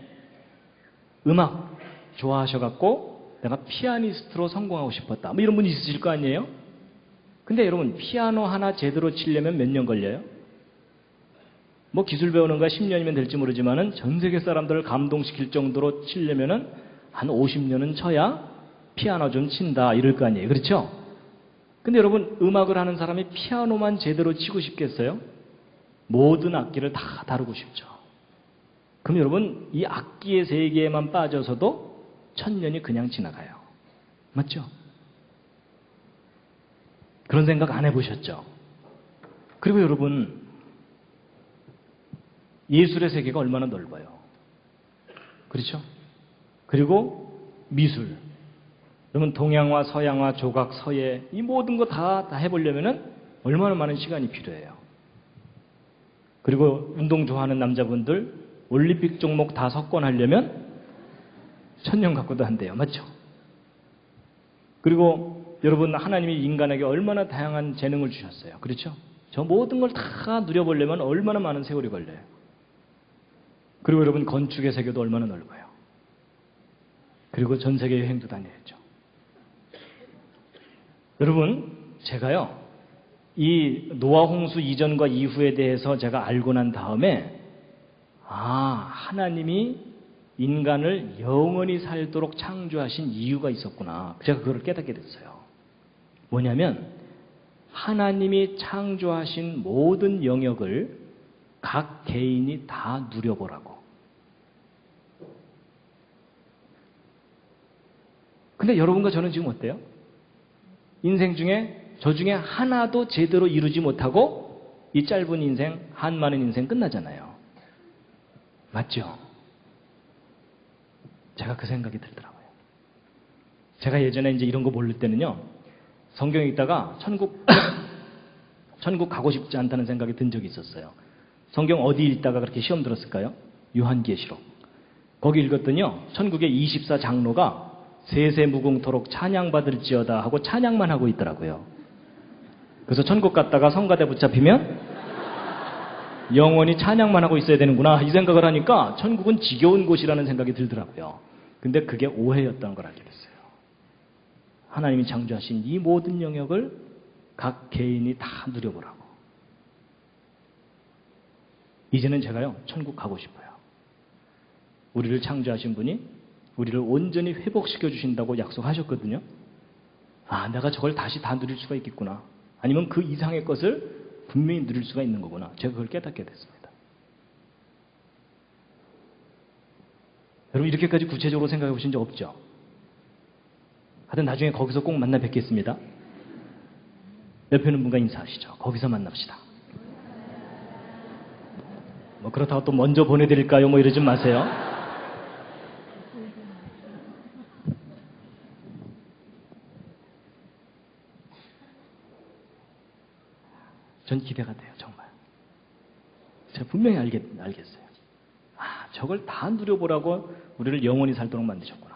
음악 좋아하셔갖고 내가 피아니스트로 성공하고 싶었다. 뭐 이런 분이 있으실 거 아니에요? 근데 여러분, 피아노 하나 제대로 치려면 몇 년 걸려요? 뭐 기술 배우는 거 10년이면 될지 모르지만은 전 세계 사람들을 감동시킬 정도로 치려면은 한 50년은 쳐야 피아노 좀 친다 이럴 거 아니에요. 그렇죠? 근데 여러분, 음악을 하는 사람이 피아노만 제대로 치고 싶겠어요? 모든 악기를 다 다루고 싶죠. 그럼 여러분, 이 악기의 세계에만 빠져서도 1000년이 그냥 지나가요. 맞죠? 그런 생각 안 해보셨죠? 그리고 여러분, 예술의 세계가 얼마나 넓어요. 그렇죠? 그리고 미술. 그러면 동양화, 서양화, 조각, 서예 이 모든 거 다 해보려면 얼마나 많은 시간이 필요해요. 그리고 운동 좋아하는 남자분들 올림픽 종목 다 석권하려면 1000년 갖고도 한대요. 맞죠? 그리고 여러분, 하나님이 인간에게 얼마나 다양한 재능을 주셨어요. 그렇죠? 저 모든 걸 다 누려보려면 얼마나 많은 세월이 걸려요. 그리고 여러분, 건축의 세계도 얼마나 넓어요. 그리고 전 세계 여행도 다녀야죠. 여러분, 제가요, 이 노아 홍수 이전과 이후에 대해서 제가 알고 난 다음에 하나님이 인간을 영원히 살도록 창조하신 이유가 있었구나. 제가 그걸 깨닫게 됐어요. 뭐냐면 하나님이 창조하신 모든 영역을 각 개인이 다 누려보라고. 근데 여러분과 저는 지금 어때요? 인생 중에 저 중에 하나도 제대로 이루지 못하고 이 짧은 인생, 한많은 인생 끝나잖아요. 맞죠? 제가 그 생각이 들더라고요. 제가 예전에 이제 이런 거 모를 때는요, 성경 읽다가 천국 가고 싶지 않다는 생각이 든 적이 있었어요. 성경 어디 읽다가 그렇게 시험 들었을까요? 요한계시록. 거기 읽었더니요, 천국의 24장로가 세세무궁토록 찬양받을지어다 하고 찬양만 하고 있더라고요. 그래서 천국 갔다가 성가대 붙잡히면 영원히 찬양만 하고 있어야 되는구나 이 생각을 하니까 천국은 지겨운 곳이라는 생각이 들더라고요. 근데 그게 오해였다는 걸 알게 됐어요. 하나님이 창조하신 이 모든 영역을 각 개인이 다 누려보라고. 이제는 제가요, 천국 가고 싶어요. 우리를 창조하신 분이 우리를 온전히 회복시켜 주신다고 약속하셨거든요. 아, 내가 저걸 다시 다 누릴 수가 있겠구나. 아니면 그 이상의 것을 분명히 누릴 수가 있는 거구나. 제가 그걸 깨닫게 됐습니다. 여러분 이렇게까지 구체적으로 생각해 보신 적 없죠? 하여튼 나중에 거기서 꼭 만나 뵙겠습니다. 옆에 있는 분과 인사하시죠. 거기서 만납시다. 뭐 그렇다고 또 먼저 보내드릴까요? 뭐 이러지 마세요. 전 기대가 돼요, 정말. 제가 분명히 알겠어요. 아, 저걸 다 누려보라고 우리를 영원히 살도록 만드셨구나.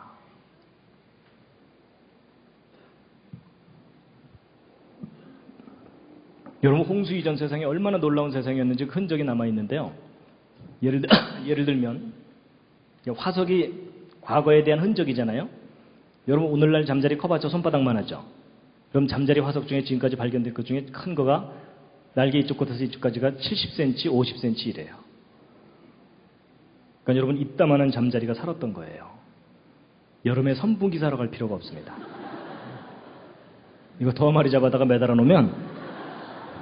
여러분, 홍수 이전 세상이 얼마나 놀라운 세상이었는지 그 흔적이 남아있는데요. 예를 들면, 화석이 과거에 대한 흔적이잖아요. 여러분, 오늘날 잠자리 커봤자 손바닥만 하죠. 그럼 잠자리 화석 중에 지금까지 발견된 것 중에 큰 거가 날개 이쪽 끝에서 이쪽까지가 70cm, 50cm 이래요. 그러니까 여러분, 이따만한 잠자리가 살았던 거예요. 여름에 선풍기 사러 갈 필요가 없습니다. 이거 더 마리 잡아다가 매달아 놓으면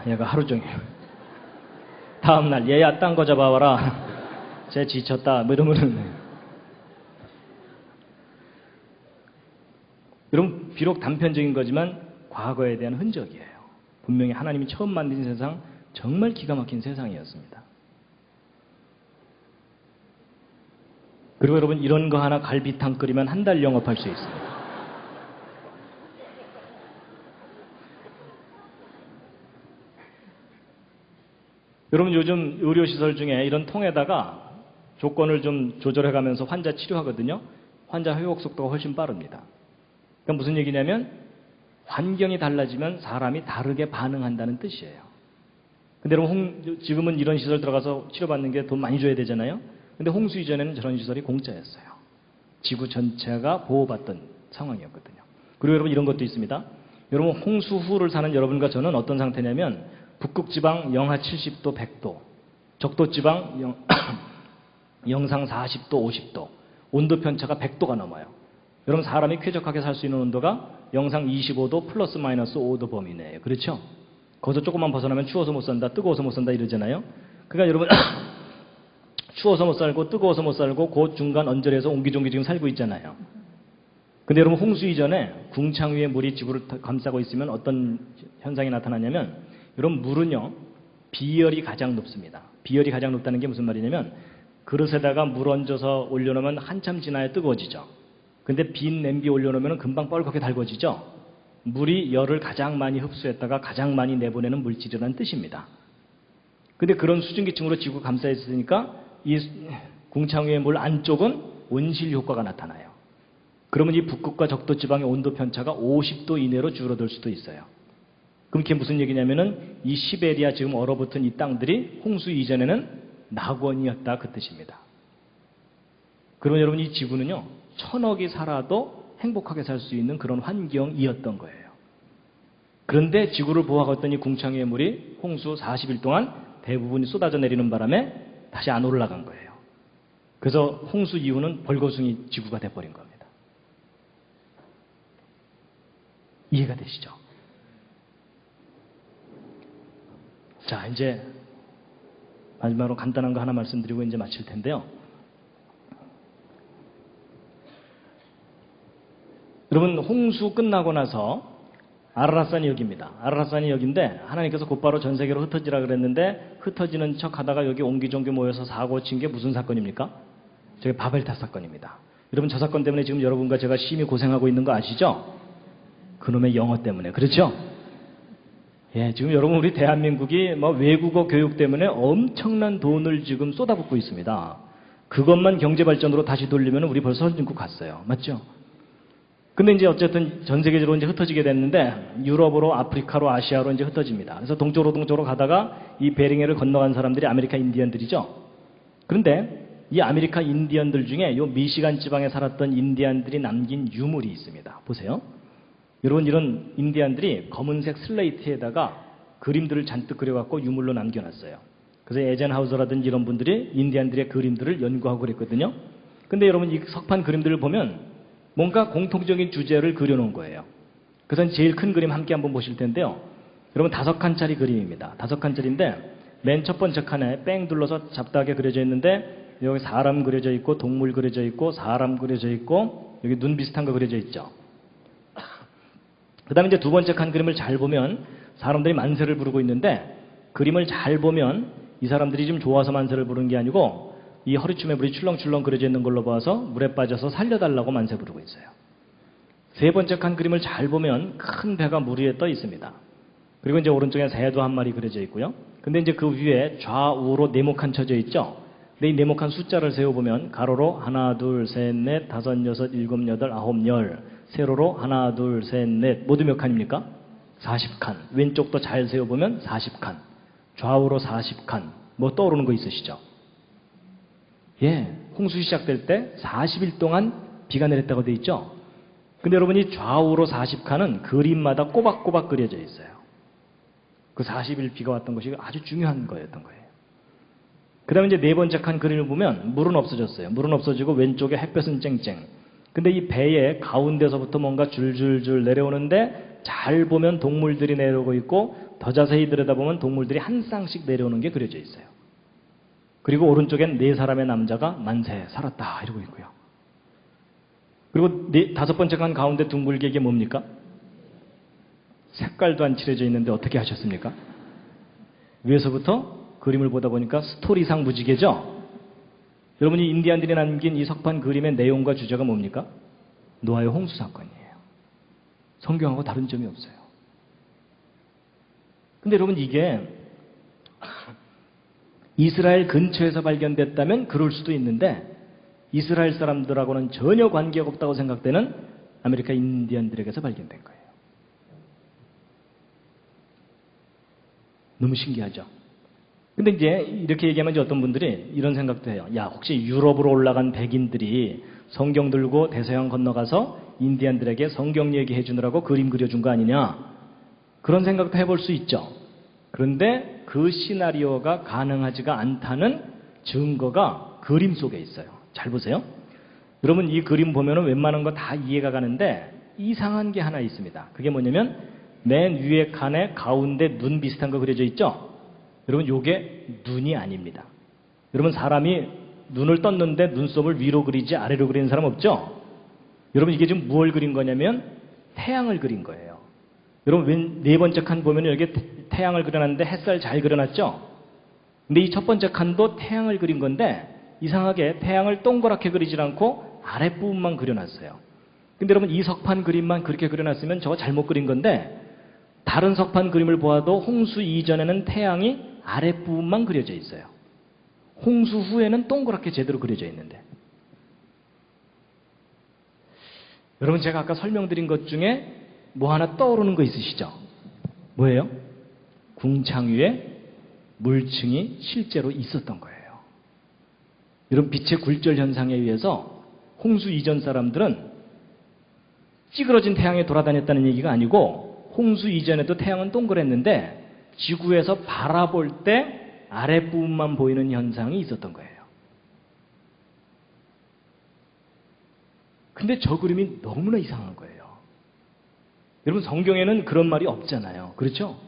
얘가 하루 종일 다음날 얘야 딴 거 잡아와라. 쟤 지쳤다. 뭐 이러면은 여러분 비록 단편적인 거지만 과거에 대한 흔적이에요. 분명히 하나님이 처음 만든 세상 정말 기가 막힌 세상이었습니다. 그리고 여러분 이런 거 하나 갈비탕 끓이면 한 달 영업할 수 있습니다. 여러분 요즘 의료시설 중에 이런 통에다가 조건을 좀 조절해가면서 환자 치료하거든요. 환자 회복 속도가 훨씬 빠릅니다. 그러니까 무슨 얘기냐면 환경이 달라지면 사람이 다르게 반응한다는 뜻이에요. 근데 여러분 지금은 이런 시설 들어가서 치료받는 게 돈 많이 줘야 되잖아요. 근데 홍수 이전에는 저런 시설이 공짜였어요. 지구 전체가 보호받던 상황이었거든요. 그리고 여러분 이런 것도 있습니다. 여러분 홍수 후를 사는 여러분과 저는 어떤 상태냐면 북극지방 영하 70도, 100도, 적도지방 영상 40도, 50도, 온도 편차가 100도가 넘어요. 여러분 사람이 쾌적하게 살 수 있는 온도가 영상 25도 플러스 마이너스 5도 범위 내에요. 그렇죠? 거기서 조금만 벗어나면 추워서 못 산다, 뜨거워서 못 산다 이러잖아요. 그러니까 여러분 추워서 못 살고 뜨거워서 못 살고 그 중간 언저리에서 옹기종기 지금 살고 있잖아요. 근데 여러분 홍수 이전에 궁창 위에 물이 지구를 감싸고 있으면 어떤 현상이 나타나냐면 여러분 물은요 비열이 가장 높습니다. 비열이 가장 높다는 게 무슨 말이냐면 그릇에다가 물 얹어서 올려놓으면 한참 지나야 뜨거워지죠. 근데 빈 냄비 올려놓으면 금방 뻘겋게 달궈지죠. 물이 열을 가장 많이 흡수했다가 가장 많이 내보내는 물질이라는 뜻입니다. 근데 그런 수증기층으로 지구 감싸 있으니까 이 궁창 위의 물 안쪽은 온실 효과가 나타나요. 그러면 이 북극과 적도 지방의 온도 편차가 50도 이내로 줄어들 수도 있어요. 그럼 그게 무슨 얘기냐면은 이 시베리아 지금 얼어붙은 이 땅들이 홍수 이전에는 낙원이었다 그 뜻입니다. 그러면 여러분 이 지구는요 천억이 살아도 행복하게 살 수 있는 그런 환경이었던 거예요. 그런데 지구를 보호하고 있던 이 궁창의 물이 홍수 40일 동안 대부분이 쏟아져 내리는 바람에 다시 안 올라간 거예요. 그래서 홍수 이후는 벌거숭이 지구가 돼버린 겁니다. 이해가 되시죠? 자, 이제 마지막으로 간단한 거 하나 말씀드리고 이제 마칠 텐데요. 여러분 홍수 끝나고 나서 아라랏산이 여기입니다. 아라랏산이 여기인데 하나님께서 곧바로 전 세계로 흩어지라 그랬는데 흩어지는 척 하다가 여기 옹기종기 모여서 사고 친 게 무슨 사건입니까? 저게 바벨탑 사건입니다. 여러분 저 사건 때문에 지금 여러분과 제가 심히 고생하고 있는 거 아시죠? 그놈의 영어 때문에. 그렇죠? 예, 지금 여러분 우리 대한민국이 뭐 외국어 교육 때문에 엄청난 돈을 지금 쏟아붓고 있습니다. 그것만 경제 발전으로 다시 돌리면 우리 벌써 선진국 갔어요. 맞죠? 근데 이제 어쨌든 전 세계적으로 이제 흩어지게 됐는데 유럽으로 아프리카로 아시아로 이제 흩어집니다. 그래서 동쪽으로 가다가 이 베링해를 건너간 사람들이 아메리카 인디언들이죠. 그런데 이 아메리카 인디언들 중에 요 미시간 지방에 살았던 인디언들이 남긴 유물이 있습니다. 보세요. 여러분 이런 인디언들이 검은색 슬레이트에다가 그림들을 잔뜩 그려갖고 유물로 남겨놨어요. 그래서 에젠하우저라든지 이런 분들이 인디언들의 그림들을 연구하고 그랬거든요. 근데 여러분 이 석판 그림들을 보면 뭔가 공통적인 주제를 그려놓은 거예요. 그래서 제일 큰 그림 함께 한번 보실 텐데요. 여러분 5칸짜리 그림입니다. 5칸짜리인데 맨 첫 번째 칸에 뺑 둘러서 잡다하게 그려져 있는데 여기 사람 그려져 있고 동물 그려져 있고 사람 그려져 있고 여기 눈 비슷한 거 그려져 있죠. 그 다음에 이제 두 번째 칸 그림을 잘 보면 사람들이 만세를 부르고 있는데 그림을 잘 보면 이 사람들이 좀 좋아서 만세를 부르는 게 아니고 이 허리춤에 물이 출렁출렁 그려져 있는 걸로 봐서 물에 빠져서 살려달라고 만세 부르고 있어요. 세 번째 칸 그림을 잘 보면 큰 배가 물 위에 떠 있습니다. 그리고 이제 오른쪽에 새도 한 마리 그려져 있고요. 근데 이제 그 위에 좌우로 네모칸 쳐져 있죠. 근데 이 네모칸 숫자를 세어보면 가로로 하나, 둘, 셋, 넷, 다섯, 여섯, 일곱, 여덟, 아홉, 열. 세로로 하나, 둘, 셋, 넷. 모두 몇 칸입니까? 40칸. 왼쪽도 잘 세어보면 40칸. 좌우로 40칸. 뭐 떠오르는 거 있으시죠? 예, 홍수 시작될 때 40일 동안 비가 내렸다고 돼 있죠? 근데 여러분이 좌우로 40칸은 그림마다 꼬박꼬박 그려져 있어요. 그 40일 비가 왔던 것이 아주 중요한 거였던 거예요. 그 다음에 이제 네 번째 칸 그림을 보면 물은 없어졌어요. 물은 없어지고 왼쪽에 햇볕은 쨍쨍. 근데 이 배의 가운데서부터 뭔가 줄줄줄 내려오는데 잘 보면 동물들이 내려오고 있고 더 자세히 들여다보면 동물들이 한 쌍씩 내려오는 게 그려져 있어요. 그리고 오른쪽엔 네 사람의 남자가 만세 살았다 이러고 있고요. 그리고 다섯 번째 칸 가운데 둥글게 이게 뭡니까? 색깔도 안 칠해져 있는데 어떻게 하셨습니까? 위에서부터 그림을 보다 보니까 스토리상 무지개죠? 여러분이 인디안들이 남긴 이 석판 그림의 내용과 주제가 뭡니까? 노아의 홍수 사건이에요. 성경하고 다른 점이 없어요. 근데 여러분 이게 이스라엘 근처에서 발견됐다면 그럴 수도 있는데 이스라엘 사람들하고는 전혀 관계가 없다고 생각되는 아메리카 인디언들에게서 발견된 거예요. 너무 신기하죠? 근데 이제 이렇게 얘기하면 이제 어떤 분들이 이런 생각도 해요. 야, 혹시 유럽으로 올라간 백인들이 성경 들고 대서양 건너가서 인디안들에게 성경 얘기해 주느라고 그림 그려준 거 아니냐? 그런 생각도 해볼 수 있죠. 그런데 그 시나리오가 가능하지가 않다는 증거가 그림 속에 있어요. 잘 보세요. 여러분 이 그림 보면은 웬만한 거 다 이해가 가는데 이상한 게 하나 있습니다. 그게 뭐냐면 맨 위에 칸에 가운데 눈 비슷한 거 그려져 있죠? 여러분 요게 눈이 아닙니다. 여러분 사람이 눈을 떴는데 눈썹을 위로 그리지 아래로 그리는 사람 없죠? 여러분 이게 지금 무엇을 그린 거냐면 태양을 그린 거예요. 여러분 네 번째 칸 보면 여기 태양을 그려놨는데 햇살 잘 그려놨죠? 근데 이 첫 번째 칸도 태양을 그린 건데 이상하게 태양을 동그랗게 그리질 않고 아랫부분만 그려놨어요. 근데 여러분 이 석판 그림만 그렇게 그려놨으면 저거 잘못 그린 건데 다른 석판 그림을 보아도 홍수 이전에는 태양이 아랫부분만 그려져 있어요. 홍수 후에는 동그랗게 제대로 그려져 있는데. 여러분 제가 아까 설명드린 것 중에 뭐 하나 떠오르는 거 있으시죠? 뭐예요? 궁창 위에 물층이 실제로 있었던 거예요. 여러분 빛의 굴절 현상에 의해서 홍수 이전 사람들은 찌그러진 태양에 돌아다녔다는 얘기가 아니고 홍수 이전에도 태양은 동그랬는데 지구에서 바라볼 때 아랫부분만 보이는 현상이 있었던 거예요. 근데 저 그림이 너무나 이상한 거예요. 여러분 성경에는 그런 말이 없잖아요. 그렇죠?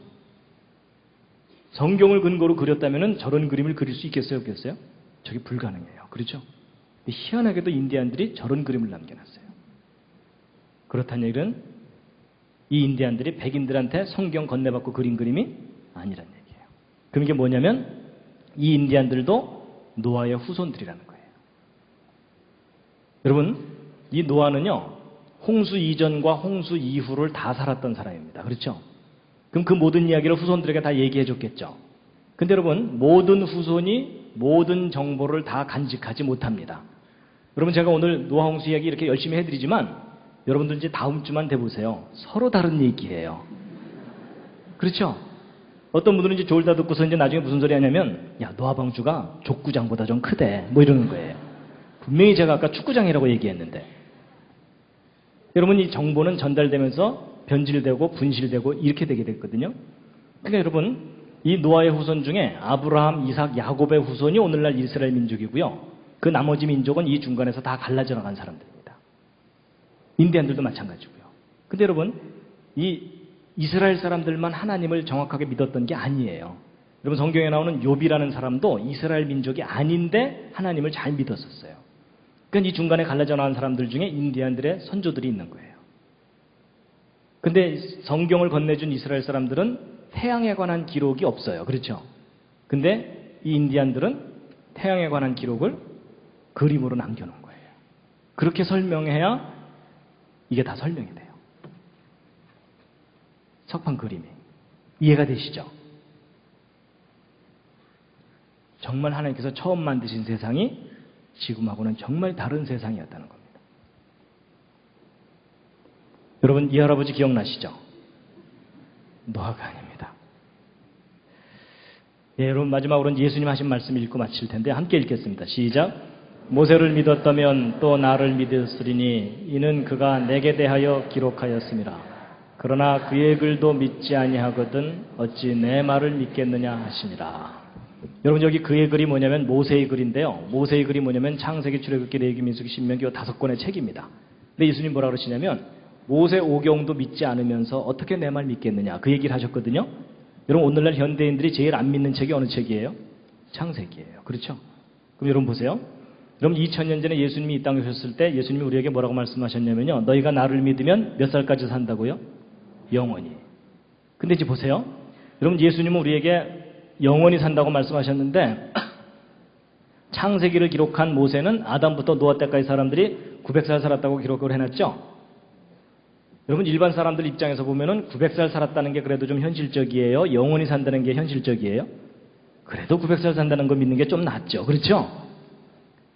성경을 근거로 그렸다면 저런 그림을 그릴 수 있겠어요? 없겠어요? 저게 불가능해요. 그렇죠? 근데 희한하게도 인디안들이 저런 그림을 남겨놨어요. 그렇다는 얘기는 이 인디안들이 백인들한테 성경 건네받고 그린 그림이 아니란 얘기예요. 그럼 이게 뭐냐면 이 인디안들도 노아의 후손들이라는 거예요. 여러분 이 노아는요 홍수 이전과 홍수 이후를 다 살았던 사람입니다. 그렇죠? 그럼 그 모든 이야기를 후손들에게 다 얘기해 줬겠죠. 근데 여러분 모든 후손이 모든 정보를 다 간직하지 못합니다. 여러분 제가 오늘 노아 홍수 이야기 이렇게 열심히 해드리지만 여러분들 이제 다음 주만 돼보세요. 서로 다른 얘기예요. 그렇죠? 어떤 분들은 이제 졸다 듣고서 이제 나중에 무슨 소리 하냐면 야 노아 방주가 족구장보다 좀 크대 뭐 이러는 거예요. 분명히 제가 아까 축구장이라고 얘기했는데 여러분 이 정보는 전달되면서 변질되고 분실되고 이렇게 되게 됐거든요. 그러니까 여러분 이 노아의 후손 중에 아브라함, 이삭, 야곱의 후손이 오늘날 이스라엘 민족이고요. 그 그 나머지 민족은 이 중간에서 다 갈라져 나간 사람들입니다. 인디안들도 마찬가지고요. 근데 여러분, 이 이스라엘 사람들만 하나님을 정확하게 믿었던 게 아니에요. 여러분, 성경에 나오는 욥이라는 사람도 이스라엘 민족이 아닌데 하나님을 잘 믿었었어요. 그러니까 이 중간에 갈라져 나간 사람들 중에 인디안들의 선조들이 있는 거예요. 근데 성경을 건네준 이스라엘 사람들은 태양에 관한 기록이 없어요. 그렇죠? 근데 이 인디안들은 태양에 관한 기록을 그림으로 남겨놓은 거예요. 그렇게 설명해야 이게 다 설명이 돼요. 석판 그림이. 이해가 되시죠? 정말 하나님께서 처음 만드신 세상이 지금하고는 정말 다른 세상이었다는 겁니다. 여러분, 이 할아버지 기억나시죠? 노아가 아닙니다. 예, 여러분, 마지막으로는 예수님 하신 말씀 읽고 마칠 텐데 함께 읽겠습니다. 시작. 모세를 믿었다면 또 나를 믿으리니 이는 그가 내게 대하여 기록하였음이라. 그러나 그의 글도 믿지 아니하거든 어찌 내 말을 믿겠느냐 하시니라. 여러분, 여기 그의 글이 뭐냐면 모세의 글인데요. 모세의 글이 뭐냐면 창세기, 출애굽기, 레위기, 민수기, 신명기 5권의 책입니다. 근데 예수님 뭐라 그러시냐면 모세 오경도 믿지 않으면서 어떻게 내 말 믿겠느냐, 그 얘기를 하셨거든요. 여러분, 오늘날 현대인들이 제일 안 믿는 책이 어느 책이에요? 창세기예요. 그렇죠? 그럼 여러분 보세요. 여러분, 2000년 전에 예수님이 이 땅에 오셨을 때 예수님이 우리에게 뭐라고 말씀하셨냐면요, 너희가 나를 믿으면 몇 살까지 산다고요? 영원히. 근데 이제 보세요. 여러분, 예수님은 우리에게 영원히 산다고 말씀하셨는데 창세기를 기록한 모세는 아담부터 노아 때까지 사람들이 900살 살았다고 기록을 해놨죠. 여러분, 일반 사람들 입장에서 보면은 900살 살았다는 게 그래도 좀 현실적이에요? 영원히 산다는 게 현실적이에요? 그래도 900살 산다는 거 믿는 게 좀 낫죠. 그렇죠?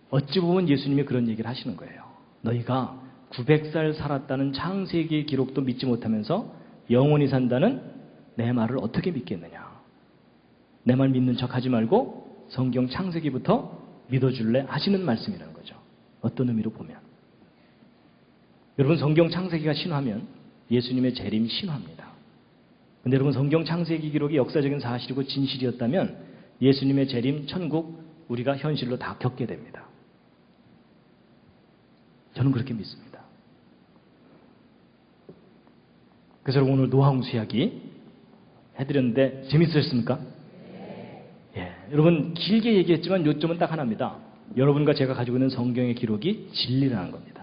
어찌 보면 예수님이 그런 얘기를 하시는 거예요. 너희가 900살 살았다는 창세기의 기록도 믿지 못하면서 영원히 산다는 내 말을 어떻게 믿겠느냐. 내 말 믿는 척 하지 말고 성경 창세기부터 믿어줄래 하시는 말씀이라는 거죠. 어떤 의미로 보면. 여러분, 성경 창세기가 신화면 예수님의 재림이 신화입니다. 근데 여러분, 성경 창세기 기록이 역사적인 사실이고 진실이었다면 예수님의 재림, 천국, 우리가 현실로 다 겪게 됩니다. 저는 그렇게 믿습니다. 그래서 여러분, 오늘 노아홍수 이야기 해드렸는데 재밌으셨습니까? 예, 여러분, 길게 얘기했지만 요점은 딱 하나입니다. 여러분과 제가 가지고 있는 성경의 기록이 진리라는 겁니다.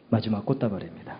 마지막 꽃다발입니다.